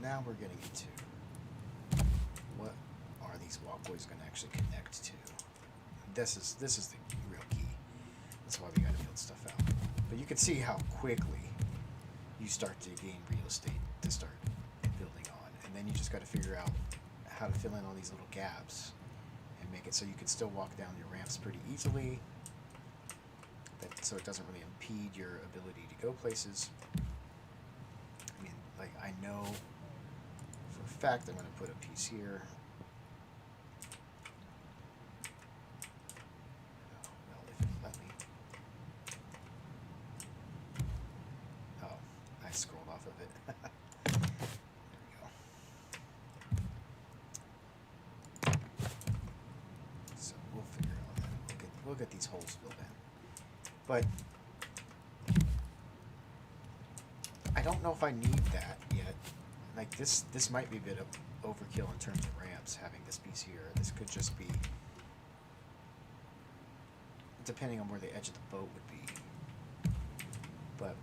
Now we're getting into what are these walkways going to actually connect to. This is the real key. That's why we got to build stuff out. But you can see how quickly you start to gain real estate to start building on, and then you just got to figure out how to fill in all these little gaps and make it so you can still walk down your ramps pretty easily. So it doesn't really impede your ability to go places. I mean, like I know. For a fact, I'm going to put a piece here. Well, if it let me. Oh, I scrolled off of it. There we go. So we'll figure out that. We'll get these holes filled in. But I don't know if I need that yet. Like this might be a bit of overkill in terms of ramps, having this piece here. This could just be, depending on where the edge of the boat would be. But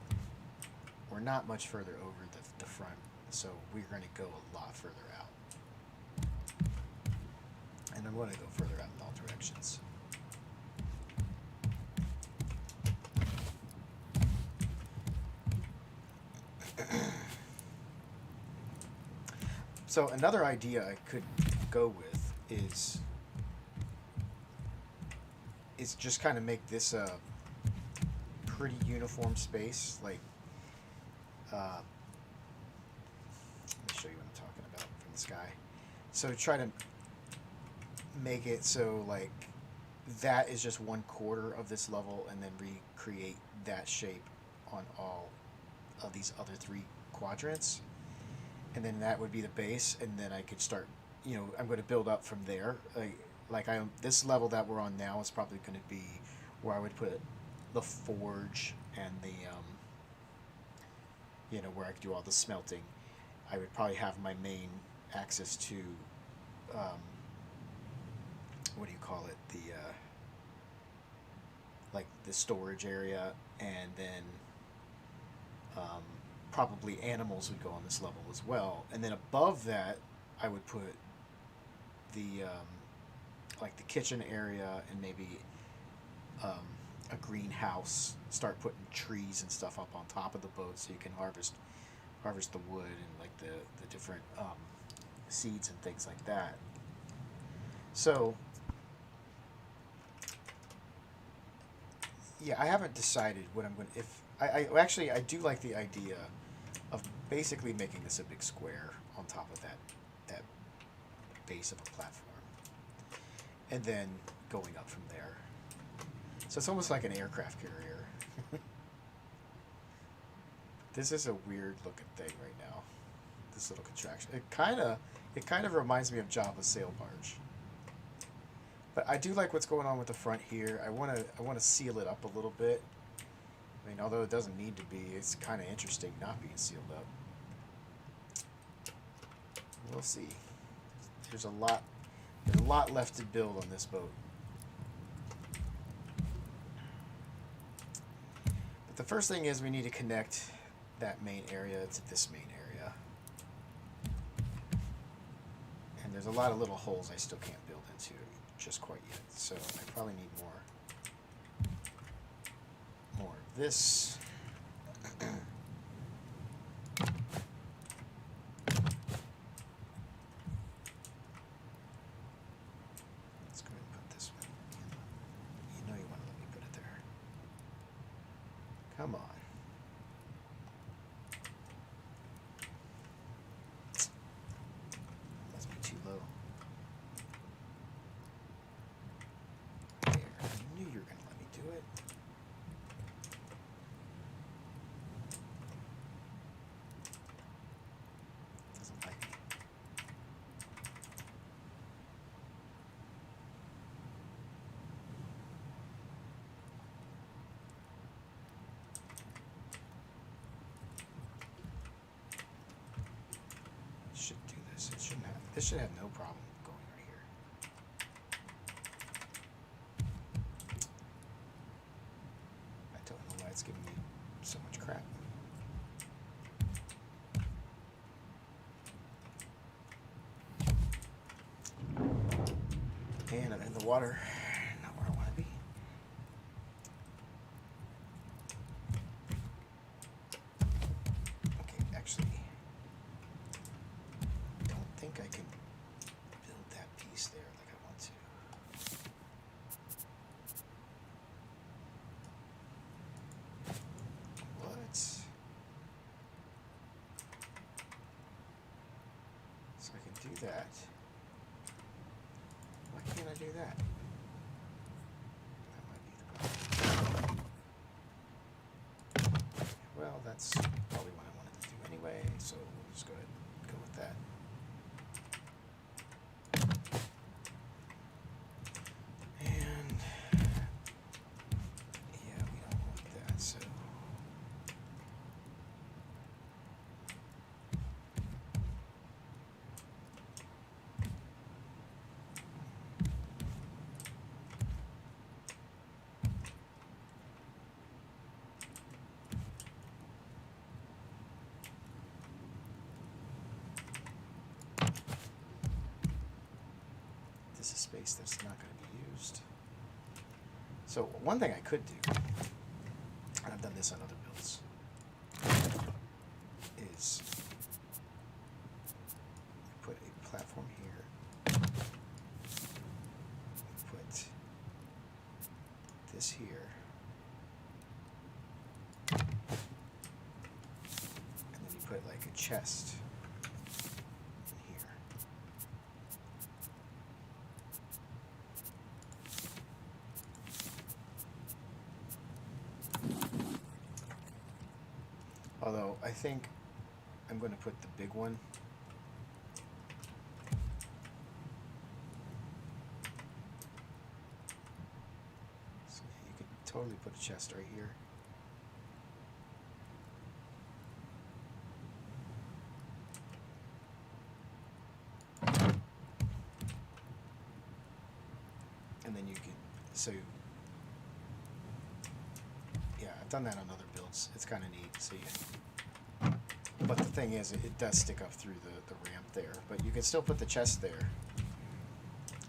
we're not much further over the front, so we're going to go a lot further out. And I'm going to go further out in all directions. So another idea I could go with is just kind of make this a pretty uniform space. Like, let me show you what I'm talking about from the sky. So try to make it so like that is just 1/4 of this level, and then recreate that shape on all of these other 3 quadrants. And then that would be the base, and then I could start, you know, I'm going to build up from there. This level that we're on now is probably going to be where I would put the forge and the, you know, where I could do all the smelting. I would probably have my main access to, what do you call it, like the storage area, and then, probably animals would go on this level as well. And then above that, I would put the like the kitchen area, and maybe a greenhouse. Start putting trees and stuff up on top of the boat so you can harvest the wood and like the different seeds and things like that. So yeah, I haven't decided what I'm going to, if I actually I do like the idea of basically making this a big square on top of that base of a platform, and then going up from there. So it's almost like an aircraft carrier. This is a weird looking thing right now. This little contraction. It kind of reminds me of Java's sail barge. But I do like what's going on with the front here. I want to seal it up a little bit. I mean, although it doesn't need to be, it's kind of interesting not being sealed up. We'll see. There's a lot left to build on this boat. But the first thing is we need to connect that main area to this main area. And there's a lot of little holes I still can't build into just quite yet. So I probably need more of this. Let's go ahead and put this one in. You know you want to let me put it there. Come on. Must be too low. There. I knew you were going to let me do it. Doesn't like me. Should do this. It shouldn't have. This should have no problem going right here. I don't know why it's giving me so much crap. And I'm in the water. Not where I want to be. Okay, actually, I don't think I can build that piece there like I want to. What? So I can do that. Why can't I do that? That might be the problem. Well, that's probably what I wanted to do anyway, so we'll just go ahead and go with that. And yeah, we don't want that, so this is space that's not going to be used. So one thing I could do, and I've done this on other builds, is put a platform here, put this here, and then you put like a chest in here. Although I think I'm going to put the big one so you could totally put a chest right here. And then you can, so yeah, I've done that on other builds. It's kind of neat. So yeah. But the thing is, it does stick up through the ramp there. But you can still put the chest there,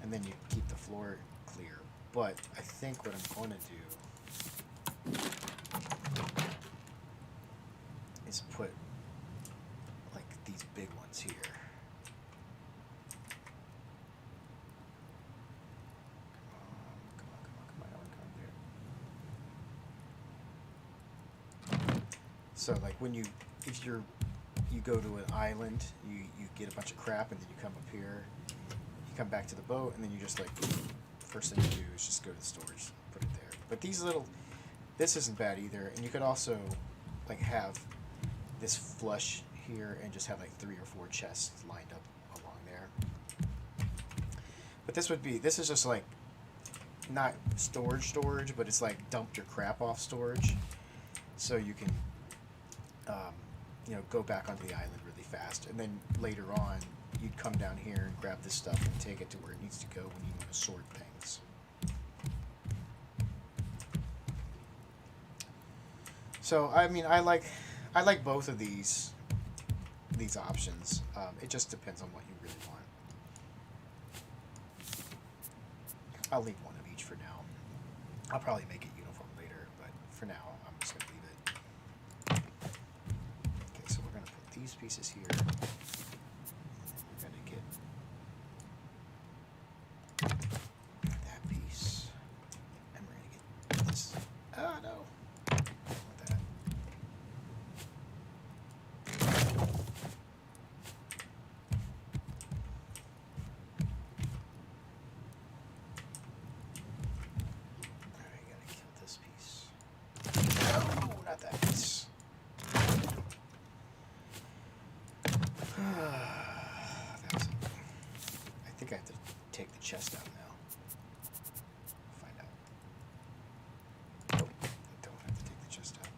and then you keep the floor clear. But I think what I'm going to do is put like these big ones here. So like when you go to an island, you get a bunch of crap, and then you come up here, you come back to the boat, and then you just like, first thing you do is just go to the storage, put it there. But this isn't bad either, and you could also like have this flush here and just have like 3 or 4 chests lined up along there. But this is just like not storage, but it's like dump your crap off storage, so you can go back onto the island really fast, and then later on you'd come down here and grab this stuff and take it to where it needs to go when you want to sort things. So I mean, I like both of these options. It just depends on what you really want. I'll leave one of each for now. I'll probably make it uniform later, but for now I'm just going to leave it. Okay, so we're going to put these pieces here. We're going to get that piece. And we're going to get this. Oh, no. I don't want that. chest out now. Find out. Nope, I don't have to take the chest out.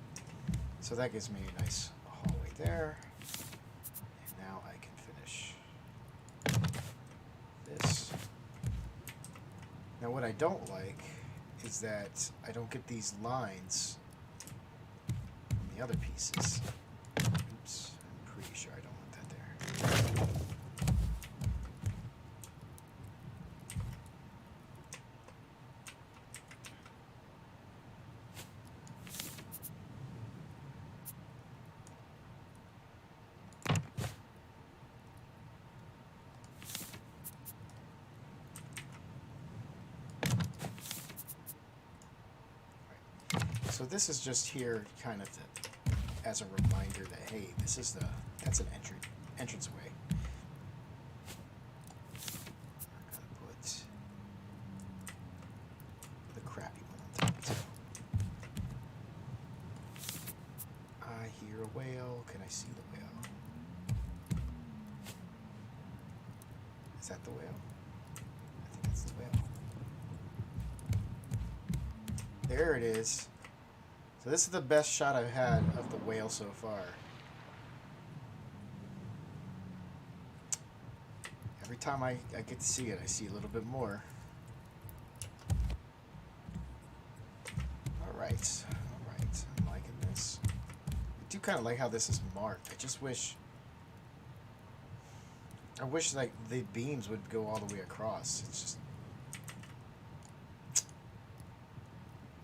So that gives me a nice hallway there. And now I can finish this. Now what I don't like is that I don't get these lines on the other pieces. Oops, I'm pretty sure I don't want that there. So this is just here kind of as a reminder that, hey, this is that's an entranceway. I'm gonna put the crappy one on top too. I hear a whale. Can I see the whale? Is that the whale? I think that's the whale. There it is. So this is the best shot I've had of the whale so far. Every time I get to see it, I see a little bit more. Alright, alright. I'm liking this. I do kind of like how this is marked. I just wish... I wish like the beams would go all the way across. It's just...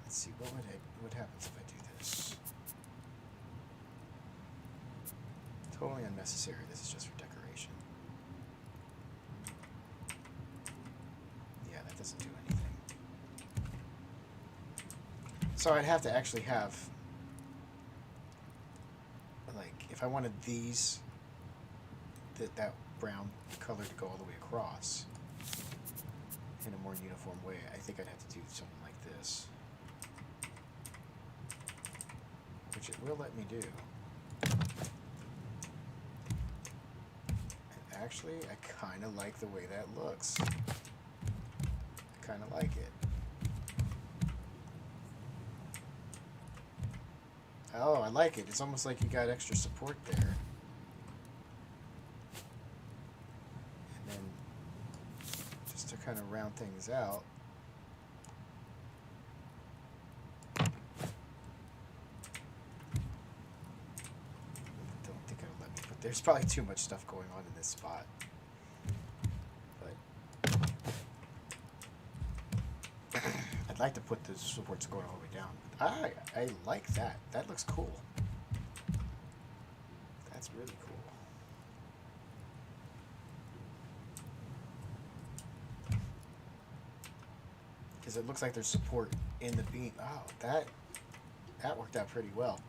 Let's see, what happens if I do this? Totally unnecessary. This is just for decoration. Yeah, that doesn't do anything. So I'd have to actually have, like, if I wanted these, that brown color to go all the way across in a more uniform way, I think I'd have to do something like this. Which it will let me do. And actually, I kind of like the way that looks. I kind of like it. Oh, I like it. It's almost like you got extra support there. And then, just to kind of round things out, there's probably too much stuff going on in this spot. But I'd like to put the supports going all the way down. I like that. That looks cool. That's really cool. Because it looks like there's support in the beam. Oh, that worked out pretty well.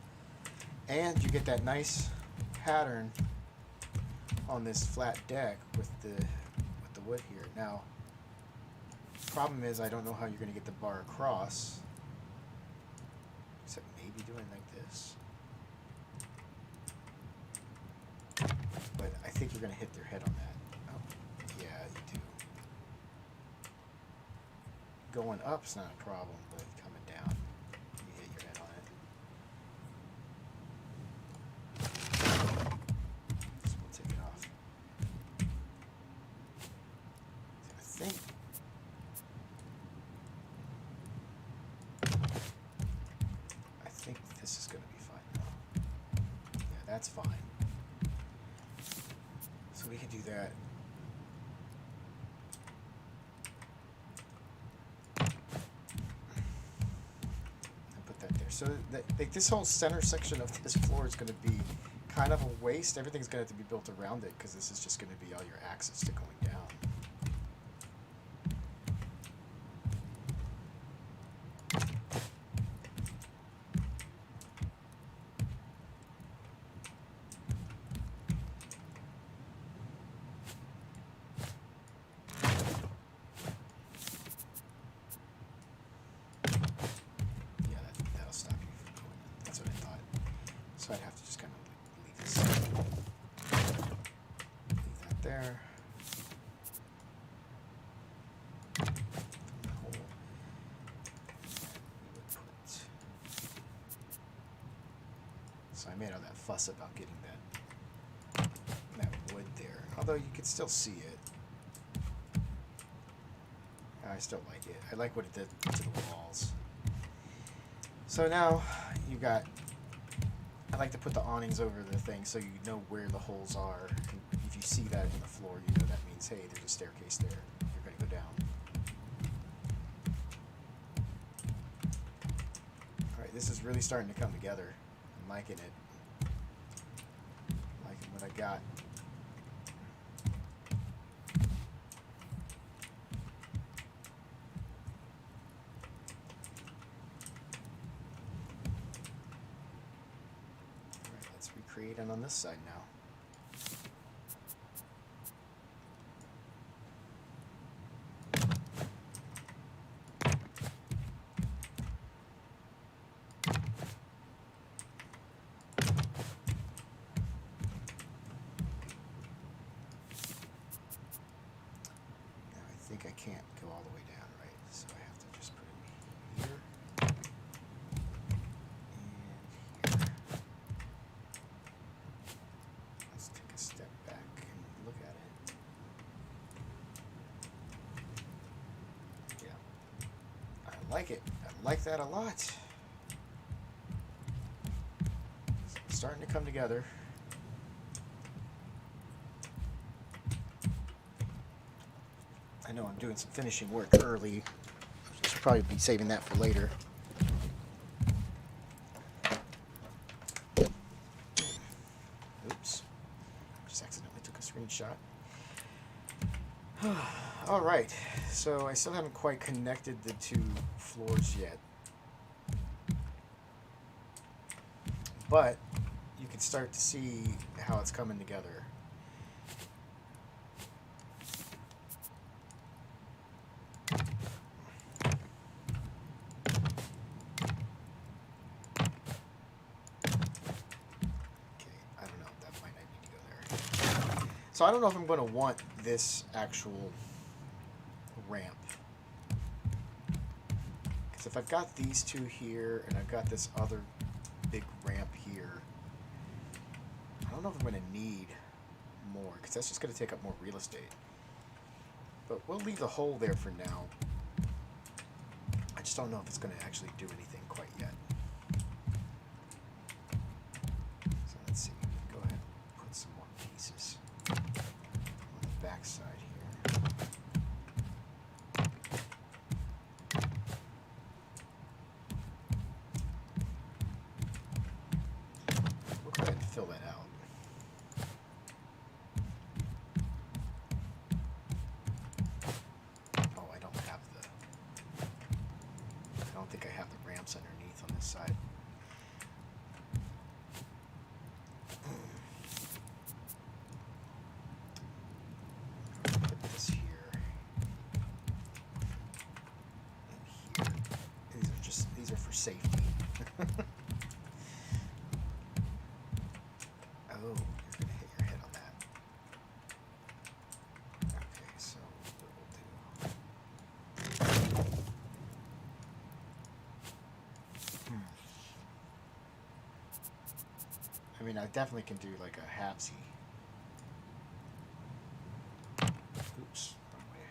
And you get that nice pattern on this flat deck with the wood here. Now, problem is I don't know how you're going to get the bar across, except maybe doing like this. But I think you're going to hit their head on that. Oh, yeah, you do. Going up's not a problem, but coming down, you hit your head on it. I think this is going to be fine now. Yeah, that's fine. So we can do that. And put that there. So like this whole center section of this floor is going to be kind of a waste. Everything's going to have to be built around it because this is just going to be all your access to going down. So I'd have to just kind of leave this, leave that there. So I made all that fuss about getting that wood there. Although you could still see it. I still like it. I like what it did to the walls. So now you got, I like to put the awnings over the thing so you know where the holes are. And if you see that in the floor, you know that means, hey, there's a staircase there. You're going to go down. Alright, this is really starting to come together. I'm liking it. Liking what I got. Create it on this side now. Now I think I can't go all the way down, right? So I have to just put it here. Step back and look at it. Yeah. I like it. I like that a lot. It's starting to come together. I know I'm doing some finishing work early. I should probably be saving that for later. Oops. Just accidentally took a screenshot. Alright, so I still haven't quite connected the two floors yet. But you can start to see how it's coming together. So I don't know if I'm going to want this actual ramp. Because if I've got these two here and I've got this other big ramp here, I don't know if I'm going to need more because that's just going to take up more real estate. But we'll leave the hole there for now. I just don't know if it's going to actually do anything quite yet. So let's see. Go ahead and put some more pieces on the back side here. We'll go ahead and fill that out. Oh, I don't think I have the ramps underneath on this side. Put this here and here. These are for safety. Oh, you're gonna hit your head on that. Okay, so what we'll do. I mean, I definitely can do like a halfsy. Oops, wrong way.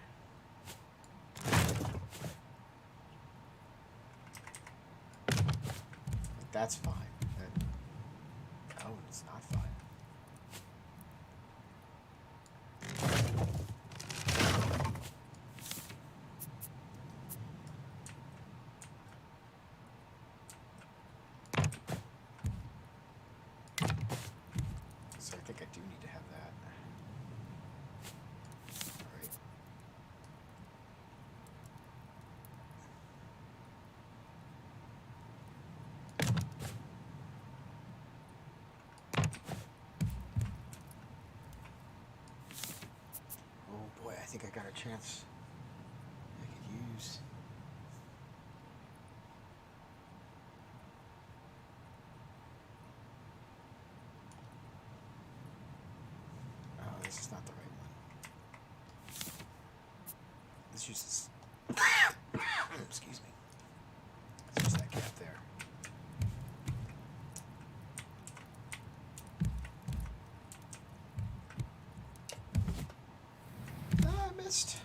But that's fine. Oh, it's not fine. So I think I do need to have that. All right. Oh boy, I think I got a chance I could use. Oh, this is not the right one. Let's use this. Excuse me. Let's use that gap there. missed.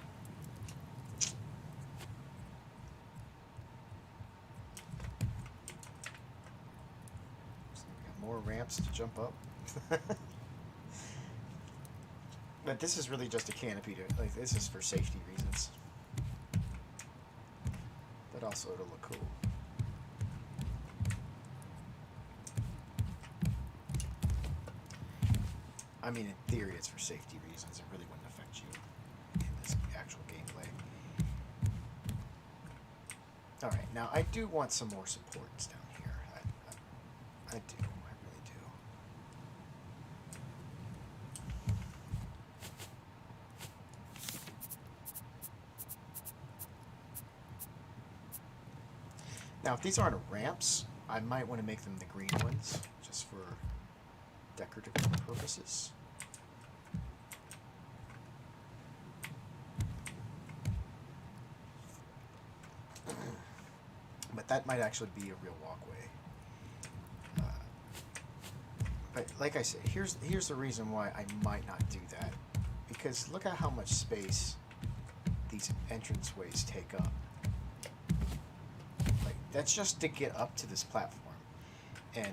So we got more ramps to jump up. But this is really just a canopy to, like, this is for safety reasons. But also it'll look cool. I mean, in theory, it's for safety reasons. It really wouldn't affect you in this actual gameplay. Alright, now I do want some more supports down here. I do. I really do. Now, if these aren't ramps, I might want to make them the green ones, just for decorative purposes. But that might actually be a real walkway. But like I said, here's the reason why I might not do that. Because look at how much space these entranceways take up. Like, that's just to get up to this platform. And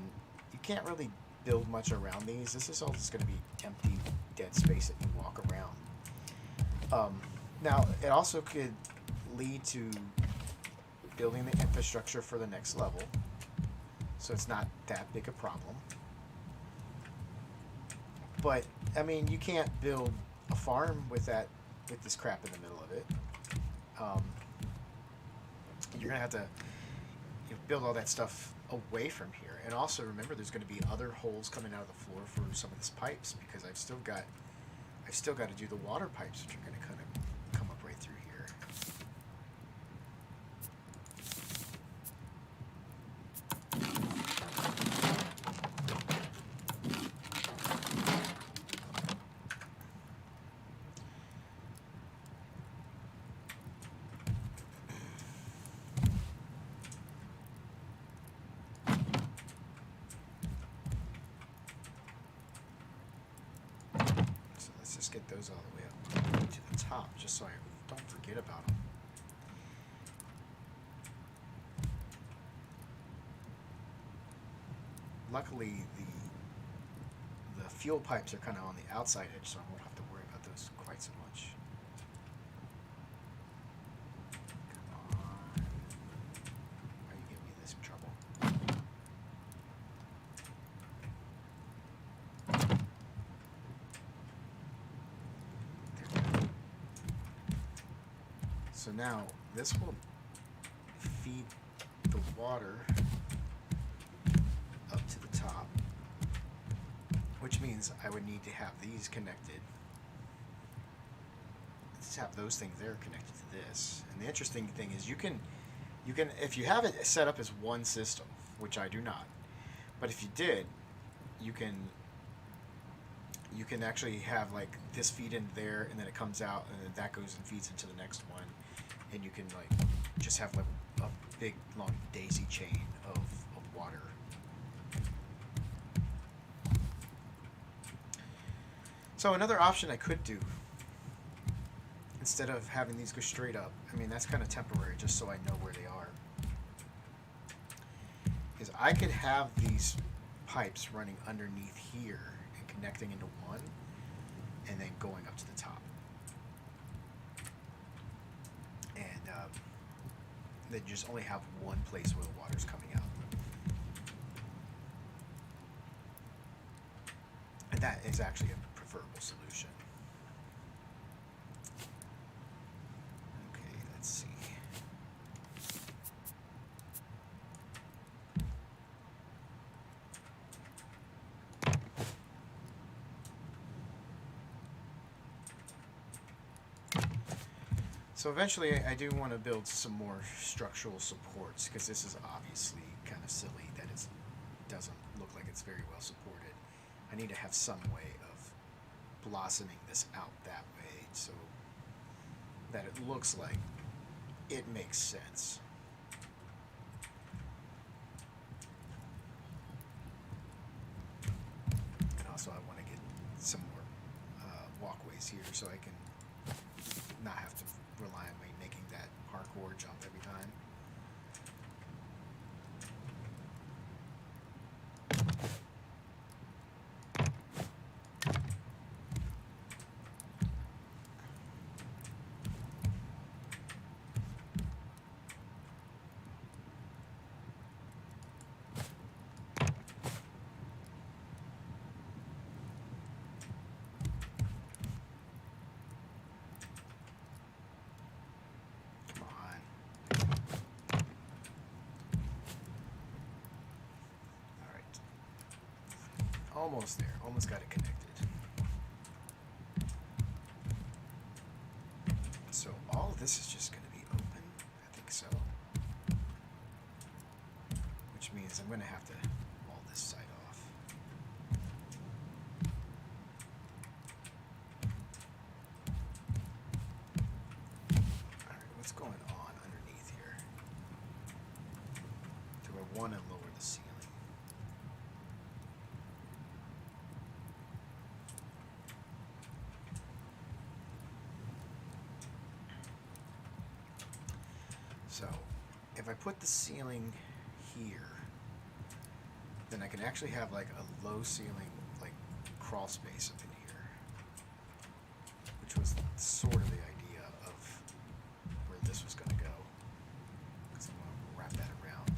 you can't really build much around these. This is all just going to be empty, dead space that you walk around. Now, it also could lead to building the infrastructure for the next level, so it's not that big a problem. But I mean, you can't build a farm with this crap in the middle of it. You're gonna have to build all that stuff away from here. And also remember, there's going to be other holes coming out of the floor for some of these pipes, because I've still got to do the water pipes, which are going to kind of come up right through here. Just get those all the way up to the top, just so I don't forget about them. Luckily, the fuel pipes are kind of on the outside edge, so I won't have to worry about those quite so much. Come on. Why are you giving me this trouble? So now this will feed the water up to the top, which means I would need to have these connected. Let's have those things there connected to this. And the interesting thing is you can if you have it set up as one system, which I do not, but if you did, you can actually have like this feed in there, and then it comes out, and then that goes and feeds into the next one, and you can like just have like a big long daisy chain of water. So another option I could do, instead of having these go straight up, I mean that's kind of temporary, just so I know where they are, is I could have these pipes running underneath here and connecting into one, and then going up to the top. And then just only have one place where the water's coming out. And that is actually a preferable solution. Okay, let's see. So eventually I do want to build some more structural supports, because this is obviously kind of silly that it doesn't look like it's very well supported. I need to have some way of blossoming this out that way so that it looks like it makes sense. And also I want to get some more walkways here so I can almost there. Almost got it connected. So all of this is just going to be open. I think so. Which means I'm going to have to wall this side off. Alright, what's going on underneath here? Do I want to lower the ceiling? So, if I put the ceiling here, then I can actually have like a low ceiling, like crawl space up in here, which was sort of the idea of where this was going to go, because I want to wrap that around.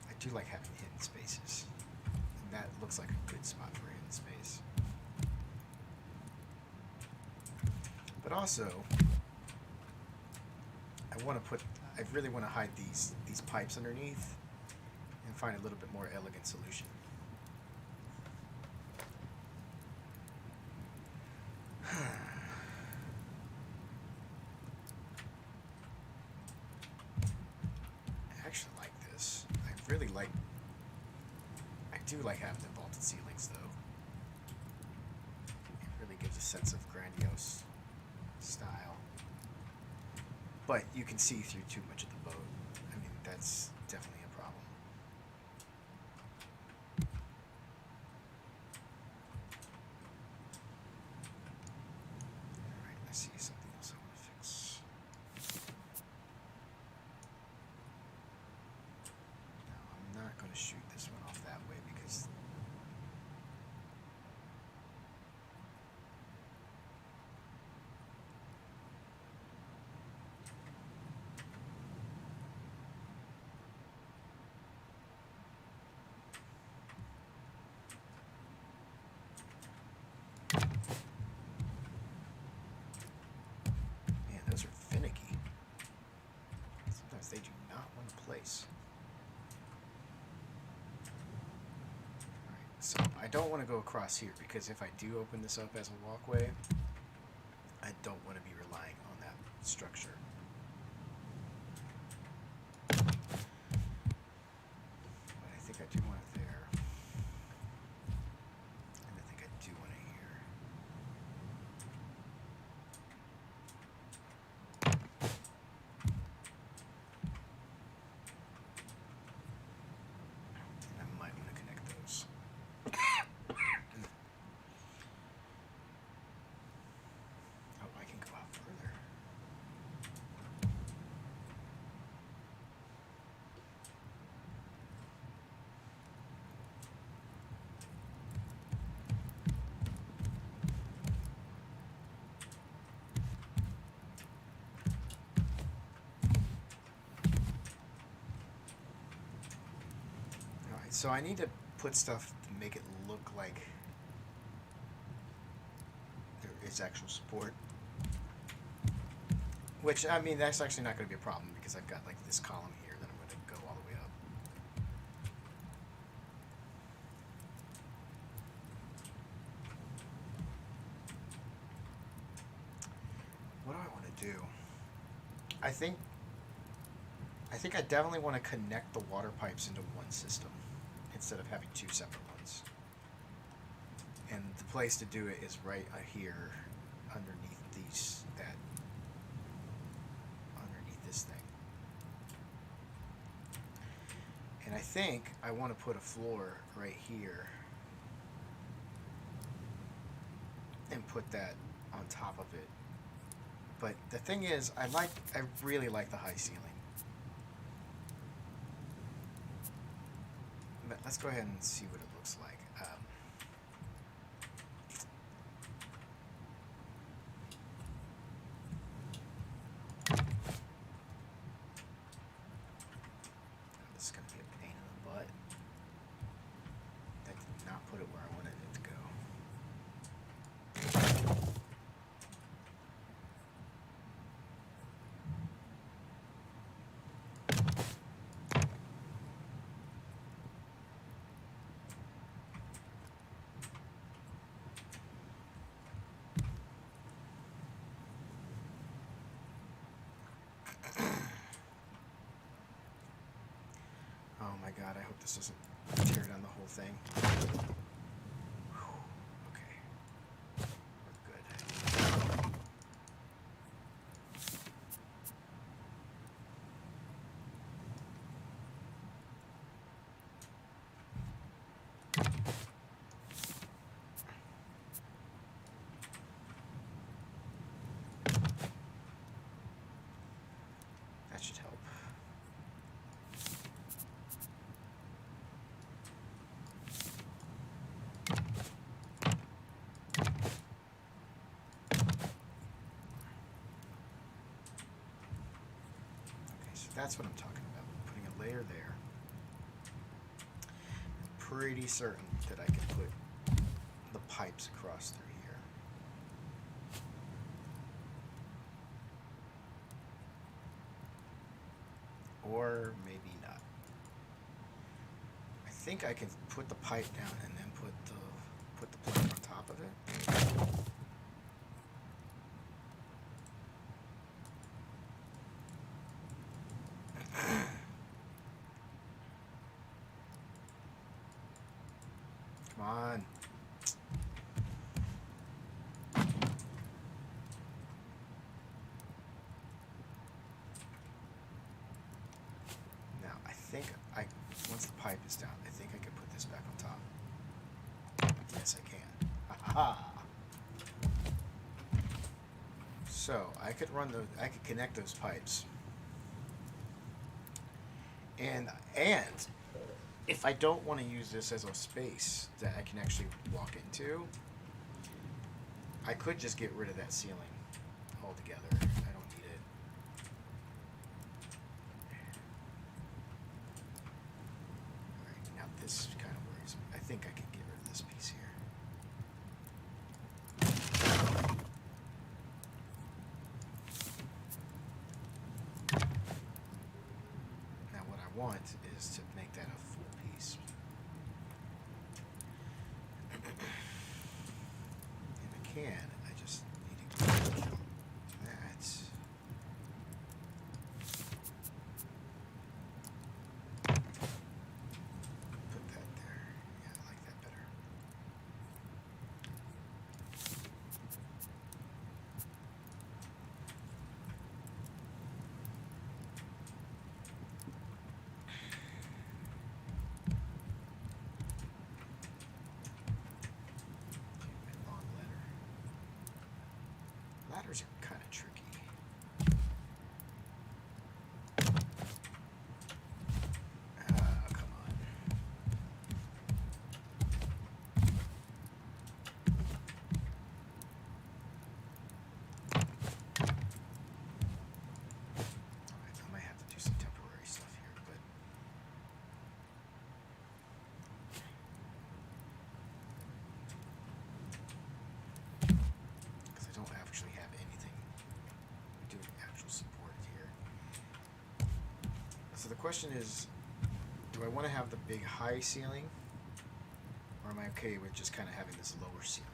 I do like having hidden spaces, and that looks like a good spot for a hidden space. But also, I really want to hide these pipes underneath and find a little bit more elegant solution. I actually like this. I do like having the vaulted ceilings though. It really gives a sense of grandiose style. But you can see through too much of the boat. I mean, that's definitely a problem. Alright, I see something else I want to fix. No, I'm not going to shoot this one off that way because those are finicky. Sometimes they do not want to place. Alright, so I don't want to go across here because if I do open this up as a walkway, I don't want to be relying on that structure. But I think I do want it there. And I think I do want it here. So I need to put stuff to make it look like there is actual support. Which, I mean, that's actually not going to be a problem because I've got like this column here that I'm going to go all the way up. What do I want to do? I think I definitely want to connect the water pipes into one system instead of having two separate ones. And the place to do it is right here underneath underneath this thing. And I think I want to put a floor right here and put that on top of it. But the thing is, I really like the high ceiling. But let's go ahead and see what it looks like. This is going to be a pain in the butt. That did not put it where I wanted it to go. God, I hope this doesn't tear down the whole thing. Whew. Okay. We're good. That should help. Okay, so that's what I'm talking about. Putting a layer there. I'm pretty certain that I can put the pipes across through here. Or maybe not. I think I can put the pipe down and then put the plank on top of it. Come on. Now, I think once the pipe is down, I think I can put this back on top. Yes, I can. Ha-ha! So, I could connect those pipes. And if I don't want to use this as a space that I can actually walk into, I could just get rid of that ceiling altogether. I don't need it. Alright, now this kind of worries me. I think I can get rid of this piece here. Now what I want is to make that a full piece. If I can, I just need to kill that. Put that there. Yeah, I like that better. Long ladder. Ladders are kind of tricky. Come on. Alright, I might have to do some temporary stuff here, but because I don't actually have anything doing actual support here. So the question is, do I want to have the big high ceiling, or am I okay with just kind of having this lower ceiling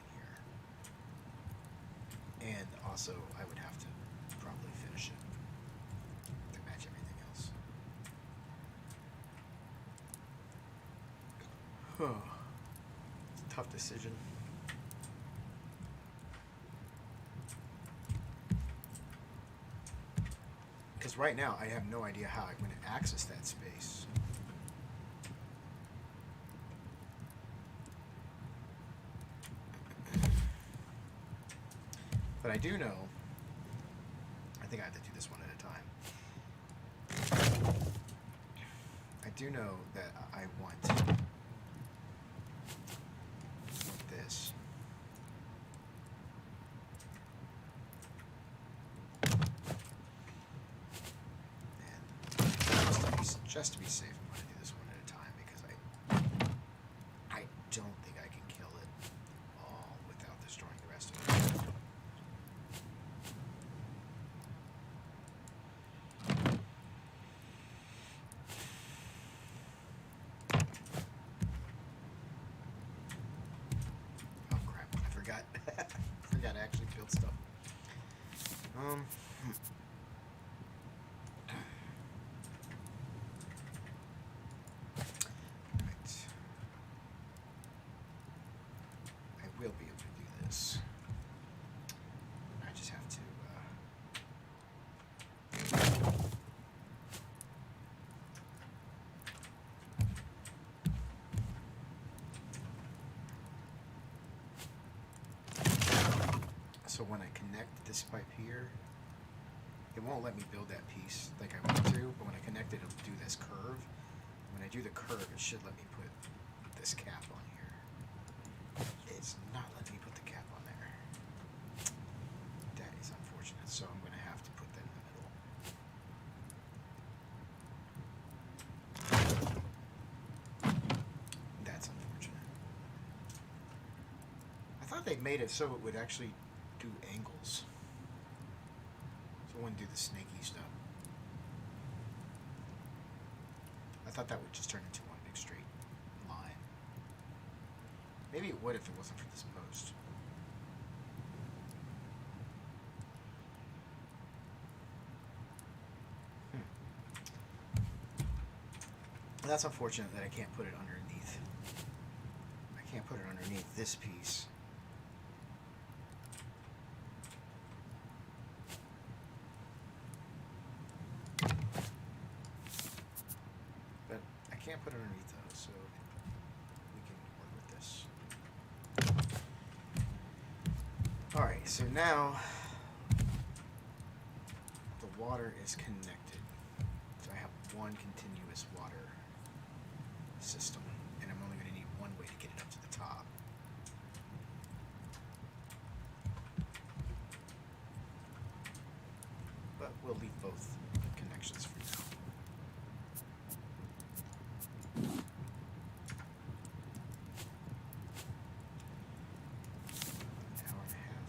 here? And also, I would have to probably finish it to match everything else. It's a tough decision. Because right now, I have no idea how I'm going to access that space. But I do know, I think I have to do this one at a time. I do know that I want this. And just to be safe, I'm going to do this one at a time because I don't think I can kill it all without destroying the rest of it. Oh crap, I forgot. I forgot to actually build stuff. this. I just have to. So when I connect this pipe here, it won't let me build that piece like I want to, but when I connect it, it'll do this curve. When I do the curve, it should let me put this cap on here. It's not letting me put the cap on there. That is unfortunate, so I'm going to have to put that in the middle. That's unfortunate. I thought they made it so it would actually do angles. So it wouldn't do the snaky stuff. I thought that would just turn into one big straight line. Maybe it would if it wasn't for this post. That's unfortunate that I can't put it underneath. I can't put it underneath this piece. But I can't put it underneath those, so we can work with this. Alright, so now the water is connected. So I have one continuous water system, and I'm only going to need one way to get it up to the top. But we'll leave both connections for now. An hour and a half.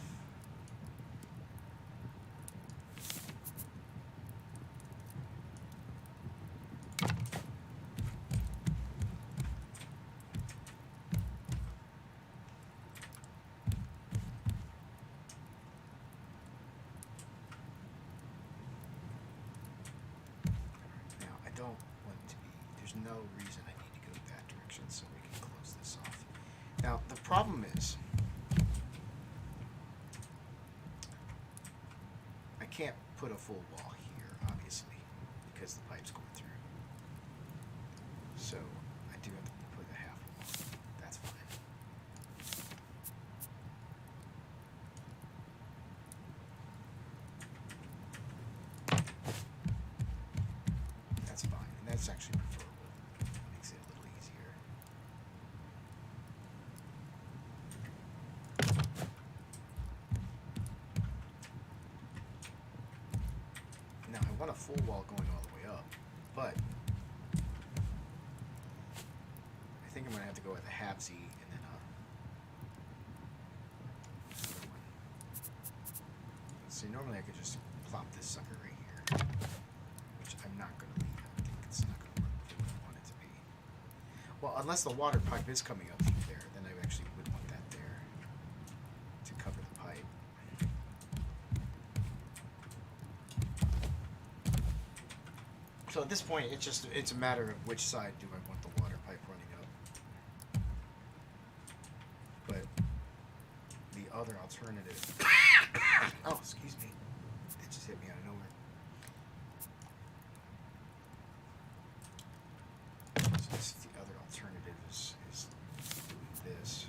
Now, I don't want to be, there's no reason I need to go that direction, so we can close this off. Now, the problem is, I can't put a full wall here, obviously, because the pipe's going through. So, I do have to put a half wall. That's fine. That's fine, and that's actually preferable. Makes it a little easier. Now, I want a full wall going all the way up, but I think I'm going to have to go with a halvesy and then another one. See, normally I could just plop this sucker right here, which I'm not going to leave. I think it's not going to work the way I want it to be. Well, unless the water pipe is coming up through there, then I actually would want that there to cover the pipe. So at this point, it's a matter of which side do I want the water pipe running up. But the other alternative, oh, excuse me, it just hit me out of nowhere. So the other alternative is doing this.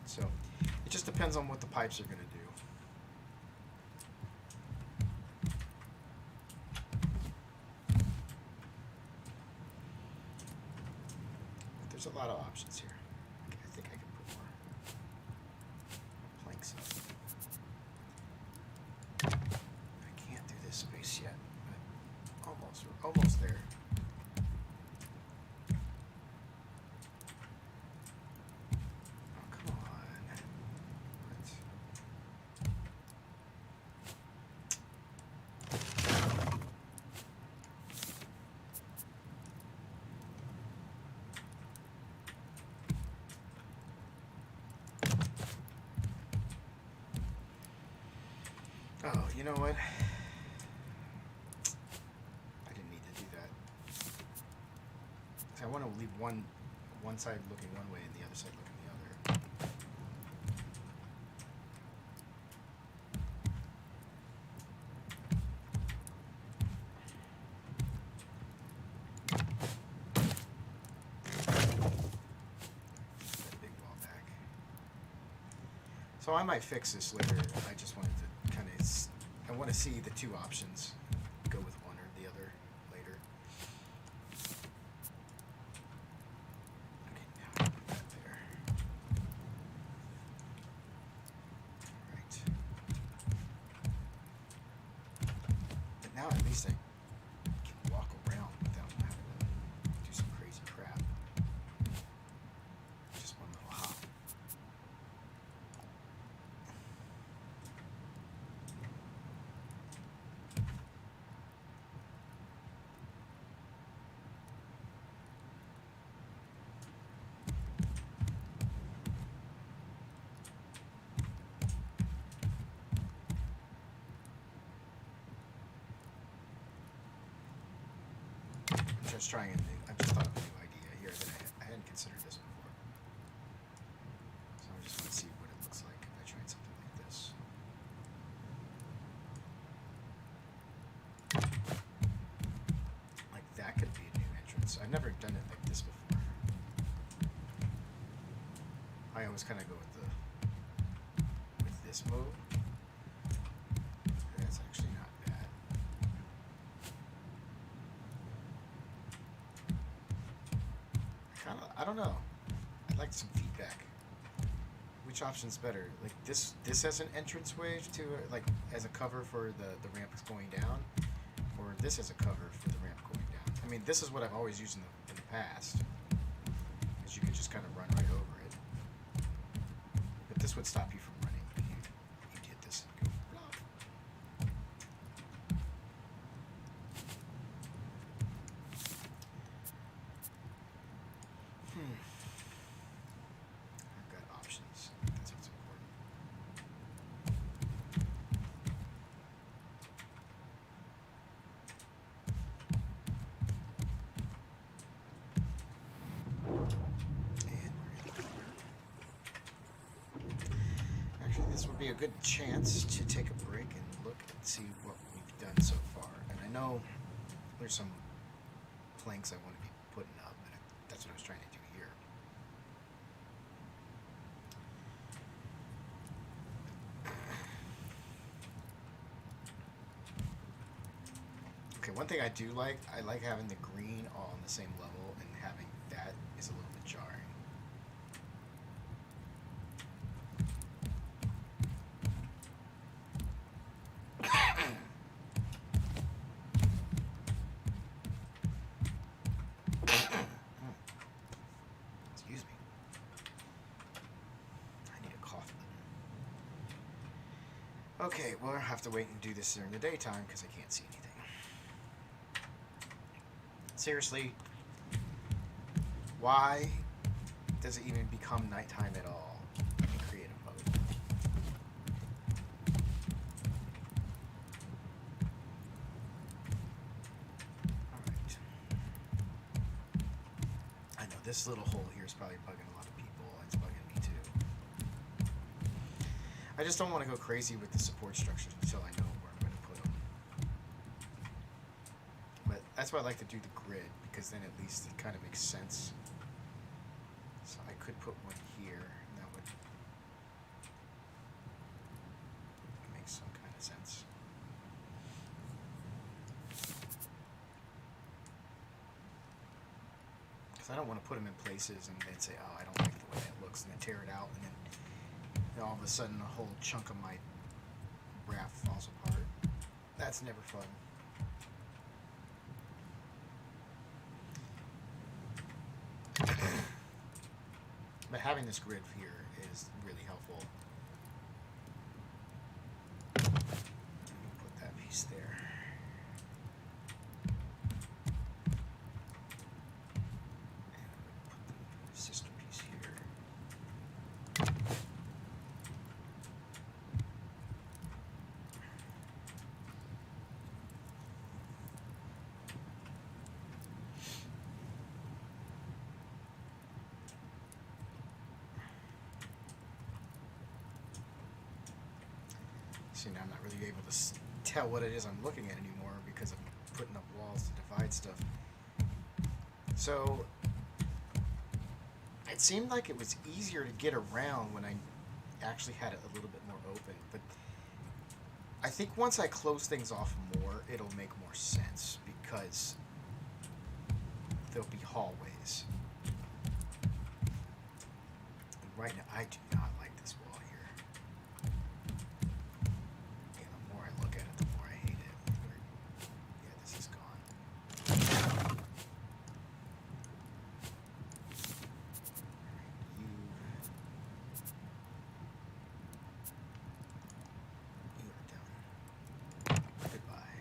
So it just depends on what the pipes are going to do. But there's a lot of options here. Okay, I think I can put more planks up. I can't do this space yet, but almost. We're almost there. Oh, come on. What? Oh, you know what? I didn't need to do that. I want to leave one side looking one way and the other side looking the other. That big wall back. So I might fix this later. I just wanted to kind of, I want to see the two options. Go with one or the other later. Okay, now put that there. Alright. But now at least I can walk around without having to do some crazy crap. Just one little hop. Just trying a new, I just thought of a new idea here that I hadn't considered this before. So I just want to see what it looks like if I tried something like this. Like that could be a new entrance. I've never done it like this before. I always kind of go with this move. That's actually not bad. I don't know. I'd like some feedback. Which option's better? Like this as an entranceway to like as a cover for the ramp going down, or this as a cover for the ramp going down. I mean, this is what I've always used in the past, because you could just kind of run right over it. But this would stop you from running. You did this and go blah. I've got options. That's what's important. And we're in the corner. Actually, this would be a good chance to take a break and look and see what we've done so far. And I know there's some planks I want to be putting up, and that's what I was trying to do here. Okay, one thing I do like, I like having the green all on the same level, and having that is a little bit jarring. Excuse me. I need a cough button. Okay, well, I'll have to wait and do this during the daytime because I can't see anything. Seriously, why does it even become nighttime at all in creative mode? Alright. I know this little hole here is probably bugging a lot of people. It's bugging me too. I just don't want to go crazy with the support structures until I know where I'm going to put them. But that's why I like to do the grid, because then at least it kind of makes sense. So I could put one here, and that would make some kind of sense. Because I don't want to put them in places and then say, oh, I don't like the way that looks, and then tear it out, and then all of a sudden a whole chunk of my raft falls apart. That's never fun. But having this grid here is really helpful. Let me put that piece there. And I'm going to put the sister piece here. See, now I'm not really able to tell what it is I'm looking at anymore because I'm putting up walls to divide stuff. So it seemed like it was easier to get around when I actually had it a little bit more open. But I think once I close things off more, it'll make more sense because there'll be hallways. And right now, I do not like this wall here. Yeah, the more I look at it, the more I hate it. Yeah, this is gone. You are done. Goodbye.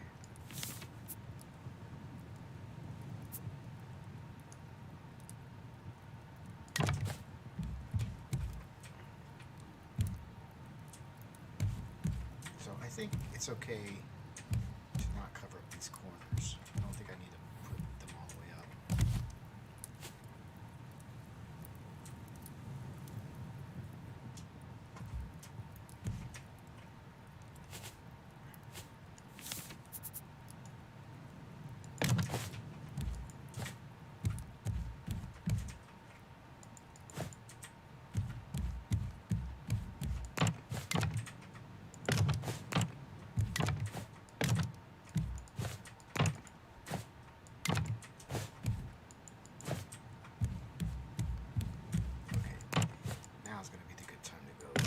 So I think it's okay to not cover up these corners. I don't think I need to put them all the way up. Now's going to be the good time to go and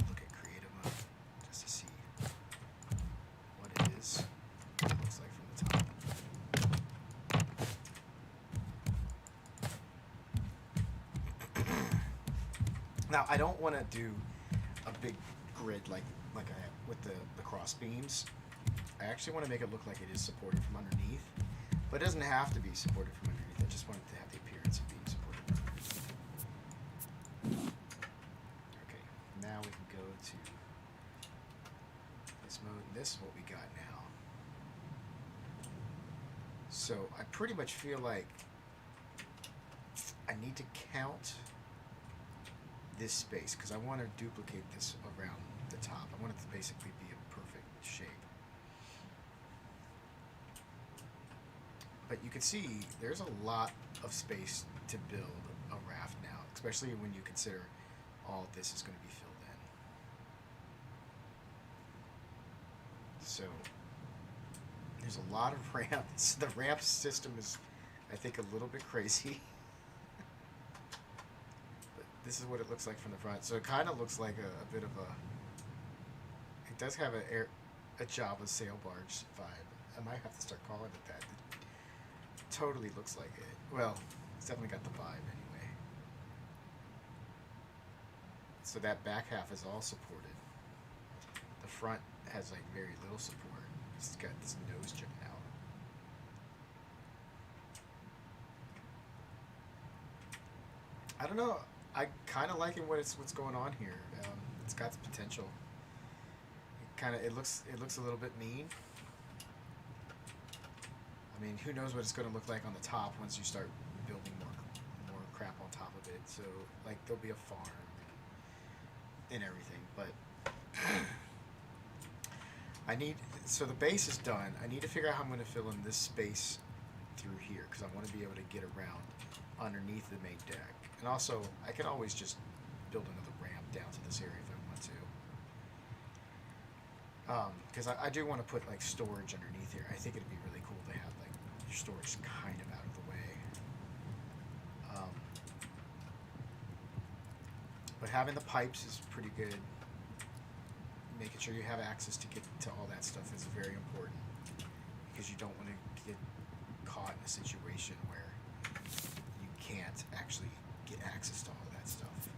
look at creative mode just to see what it is. What it looks like from the top. Now I don't want to do a big grid like I have with the cross beams. I actually want to make it look like it is supported from underneath, but it doesn't have to be supported from underneath. I just want it to have the appearance of being supported from underneath. Okay, now we can go to this mode, and this is what we got now. So I pretty much feel like I need to count this space because I want to duplicate this around the top. I want it to basically be a perfect shape. But you can see there's a lot of space to build a raft now, especially when you consider all this is going to be filled in. So there's a lot of ramps. The ramp system is, I think, a little bit crazy. But this is what it looks like from the front. So it kind of looks like a bit of a, it does have a Java sail barge vibe. I might have to start calling it that. It totally looks like it. Well, it's definitely got the vibe anyway. So that back half is all supported. The front has like very little support. It's got this nose jutting out. I don't know. I kind of liking what's going on here. It's got the potential. It looks a little bit mean. I mean, who knows what it's going to look like on the top once you start building more crap on top of it. So, like, there'll be a farm and everything. But so the base is done. I need to figure out how I'm going to fill in this space through here because I want to be able to get around underneath the main deck. And also, I can always just build another ramp down to this area if I want to. Because I do want to put like storage underneath here. I think it'd be really cool to have like your storage kind of out of the way. But having the pipes is pretty good. Making sure you have access to get to all that stuff is very important because you don't want to get caught in a situation where you can't actually get access to all that stuff.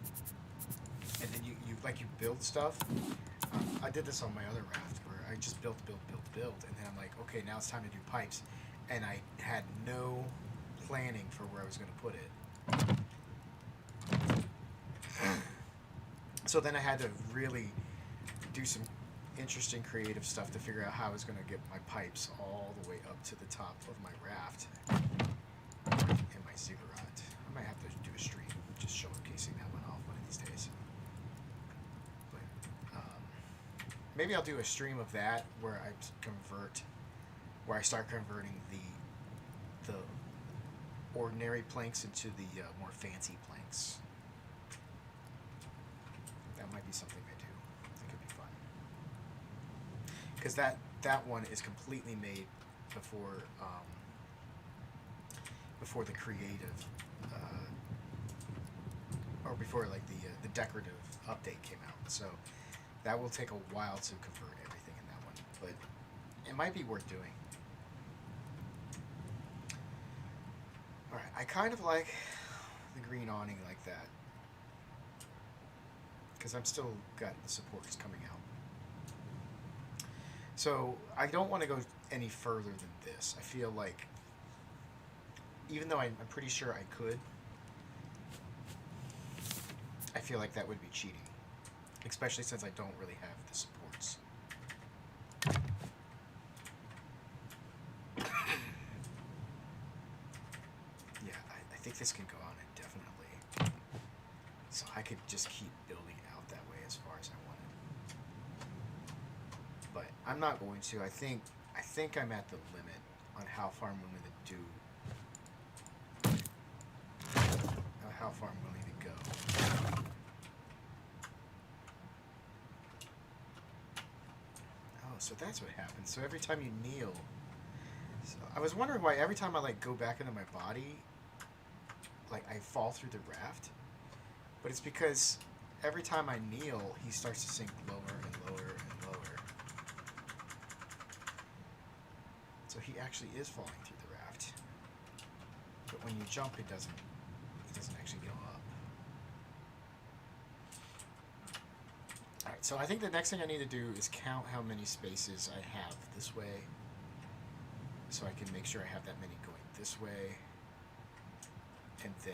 And then you build stuff. I did this on my other raft where I just built, and then I'm like, okay, now it's time to do pipes, and I had no planning for where I was going to put it. So then I had to really do some interesting creative stuff to figure out how I was going to get my pipes all the way up to the top of my raft in my ziggurat. I might have to do a stream just showcasing that one off one of these days. But maybe I'll do a stream of that where I start converting the ordinary planks into the more fancy planks. That might be something I do. It could be fun. Because that one is completely made before before the creative or before like the decorative update came out. So that will take a while to convert everything in that one, but it might be worth doing. All right, I kind of like the green awning like that because I'm still got the supports coming out. So I don't want to go any further than this. I feel like, even though I'm pretty sure I could, I feel like that would be cheating, especially since I don't really have the supports. Yeah, I think this can go on indefinitely. So I could just keep building out that way as far as I wanted. But I'm not going to. I think I'm at the limit on how far I'm willing to do. How far I'm willing to go. Oh, so that's what happens. So every time you kneel, so I was wondering why every time I like go back into my body, like I fall through the raft. But it's because every time I kneel, he starts to sink lower and lower and lower. So he actually is falling through the raft. But when you jump, it doesn't actually go up. Alright, so I think the next thing I need to do is count how many spaces I have this way, so I can make sure I have that many going this way, and then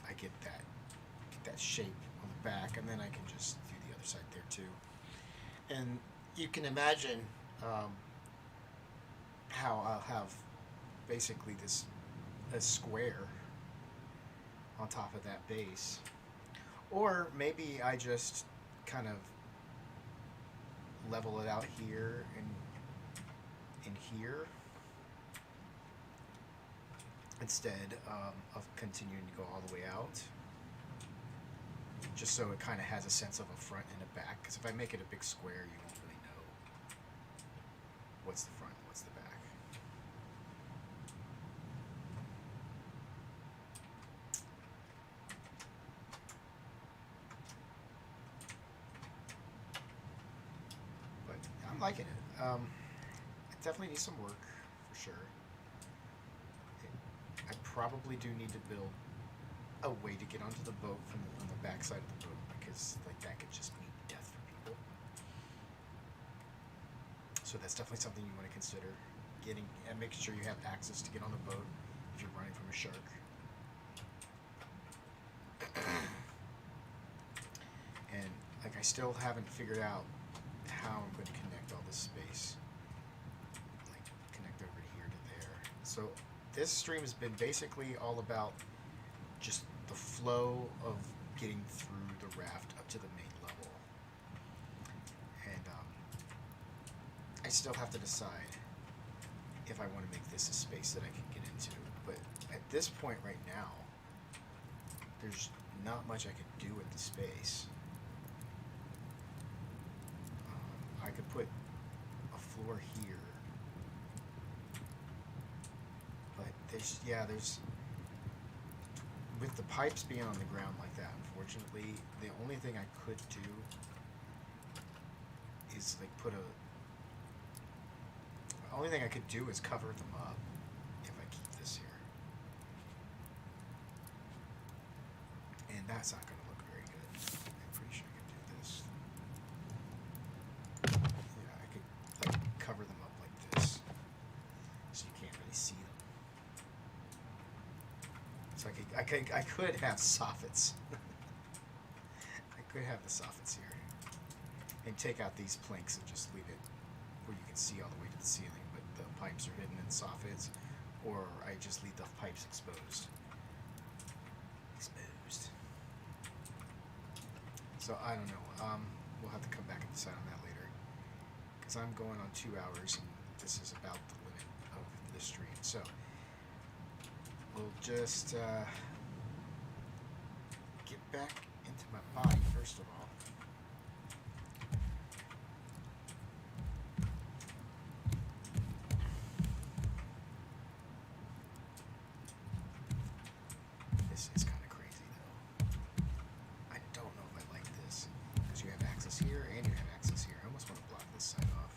I get that shape on the back, and then I can just do the other side there too. And you can imagine how I'll have basically a square on top of that base, or maybe I just kind of level it out here and here instead of continuing to go all the way out, just so it kind of has a sense of a front and a back, because if I make it a big square, you won't really know what's the front and what's the back. I'm liking it. It definitely needs some work, for sure. I probably do need to build a way to get onto the boat from the back side of the boat, because like that could just mean death for people. So that's definitely something you want to consider, getting and making sure you have access to get on the boat if you're running from a shark. And like I still haven't figured out how I'm going to connect all this space, like connect over here to there. So this stream has been basically all about just the flow of getting through the raft up to the main level, and I still have to decide if I want to make this a space that I can get into. But at this point right now, there's not much I can do with the space. I could put a floor here, but there's with the pipes being on the ground like that, unfortunately, the only thing I could do is like the only thing I could do is cover them up if I keep this here. And that's not going to look very good. I'm pretty sure I can do this. Yeah, I could like cover them up like this, so you can't really see them. So I could have soffits. I could have the soffits here, and take out these planks and just leave it where you can see all the way to the ceiling, but the pipes are hidden in soffits, or I just leave the pipes exposed. So I don't know. we'll have to come back and decide on that later. Because I'm going on 2 hours, and this is about the limit of the stream. So we'll just get back into my body first of all. This is kind of crazy though. I don't know if I like this because you have access here and you have access here. I almost want to block this side off.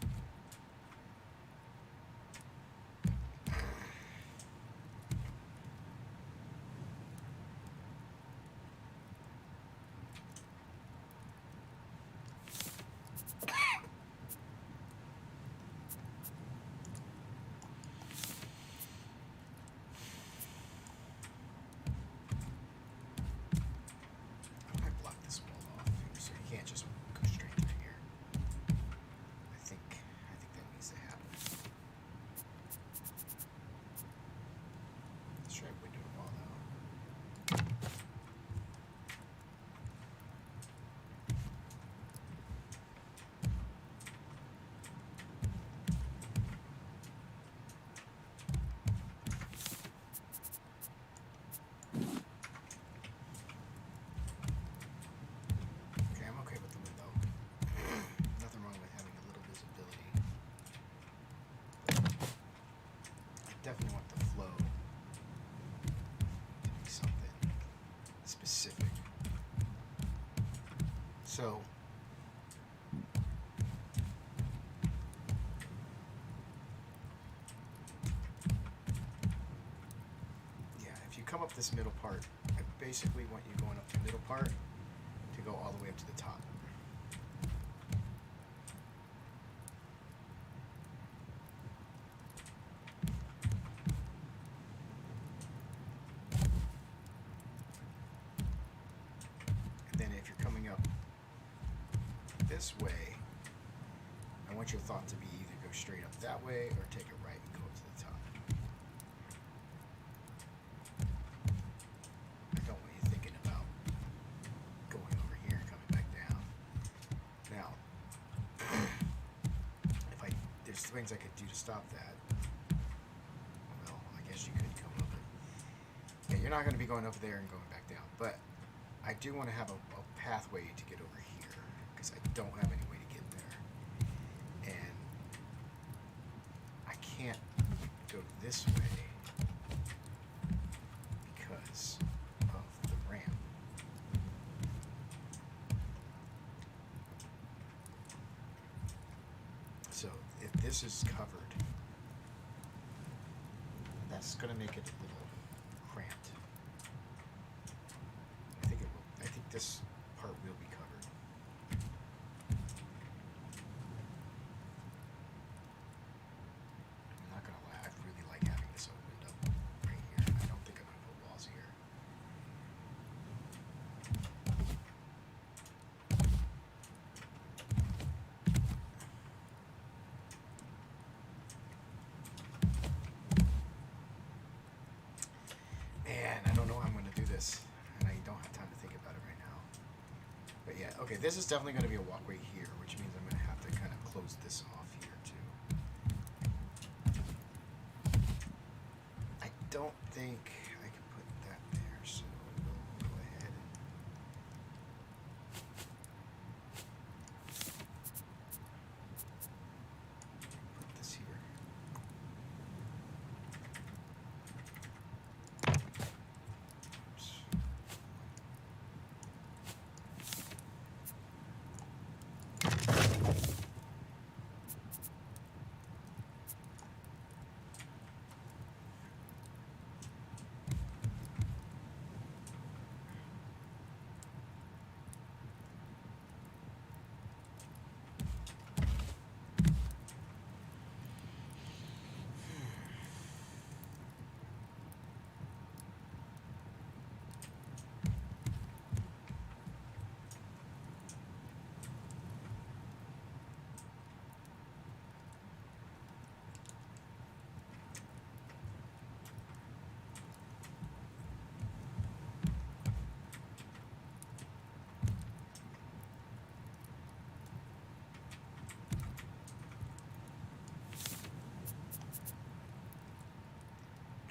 Definitely want the flow to be something specific. So yeah, if you come up this middle part, I basically want you going up the middle part to go all the way up to the top. This way, I want your thought to be either go straight up that way or take it right and go up to the top. I don't want you thinking about going over here and coming back down. Now, there's things I could do to stop that. Well, I guess you could go over. Yeah, you're not going to be going over there and going back down, but I do want to have a pathway to get over here. I don't have any way to get there, and I can't go this way because of the ramp. So if this is covered, that's going to make it a little cramped. I think it will. I think this part will be covered. And I don't have time to think about it right now. But yeah, okay, this is definitely going to be a walkway here, which means I'm going to have to kind of close this off here too. I don't think I can put that there, so we'll go ahead and put this here.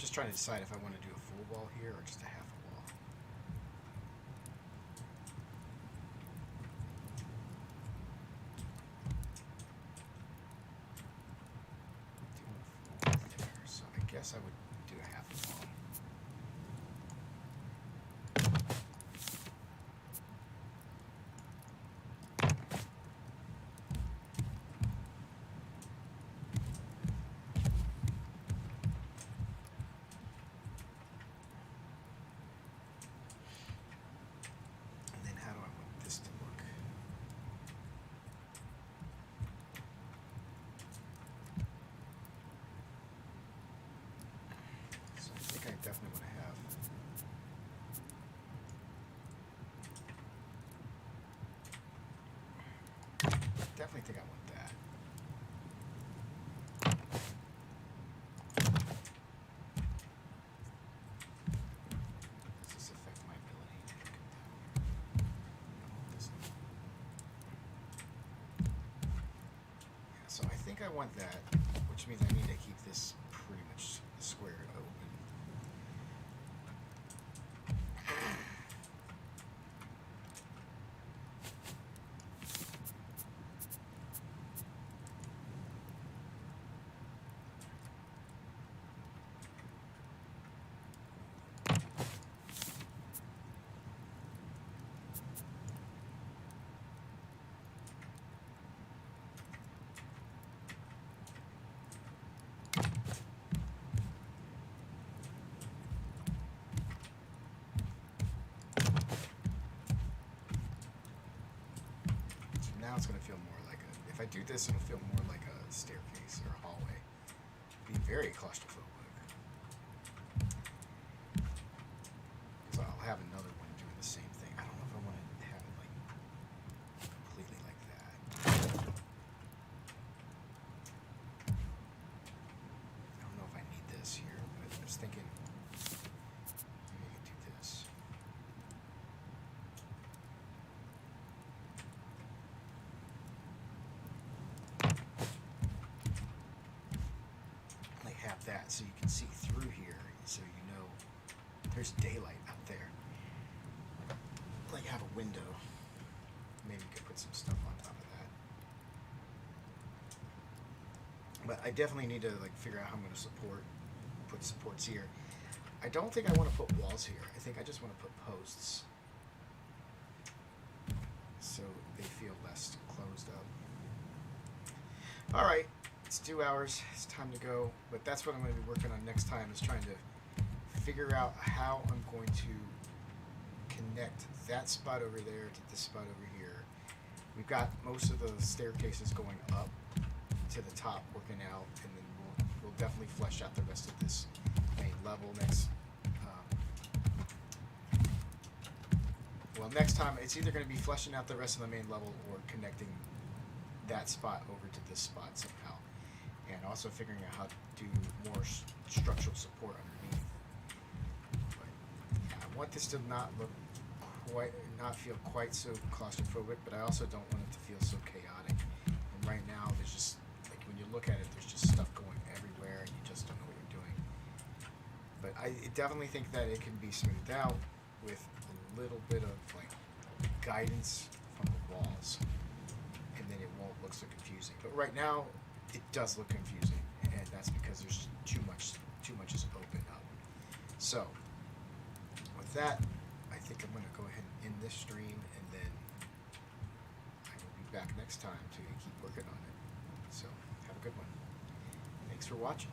just trying to decide if I want to do a full wall here or just a half a wall. Doing a full wall there, so I guess I would do a half a wall. Definitely want to have definitely think I want that. Does this affect my ability to come down here? No, it doesn't. Yeah, so I think I want that, which means I need to keep this pretty much squared open. Now it's going to feel more like a, if I do this, it'll feel more like a staircase or a hallway. It'll be very claustrophobic. So I'll have another one doing the same thing. I don't know if I want to have it like completely like that. I don't know if I need this here, but I was thinking maybe I could do this. Have that so you can see through here, so you know there's daylight out there. Like have a window. Maybe you could put some stuff on top of that. But I definitely need to like figure out how I'm going to put supports here. I don't think I want to put walls here. I think I just want to put posts so they feel less closed up. All right. It's 2 hours. It's time to go. But that's what I'm going to be working on next time, is trying to figure out how I'm going to connect that spot over there to this spot over here. We've got most of the staircases going up to the top working out, and then we'll definitely flesh out the rest of this main level next. Well, next time it's either going to be fleshing out the rest of the main level or connecting that spot over to this spot somehow. And also figuring out how to do more structural support underneath. But yeah, I want this to not feel quite so claustrophobic, but I also don't want it to feel so chaotic. And right now, there's just, like, when you look at it, there's just stuff going everywhere, and you just don't know what you're doing. But I definitely think that it can be smoothed out with a little bit of like guidance from the walls, and then it won't look so confusing. But right now, it does look confusing, and that's because there's too much is open up. So with that, I think I'm going to go ahead and end this stream, and then I will be back next time to keep working on it. So have a good one. Thanks for watching.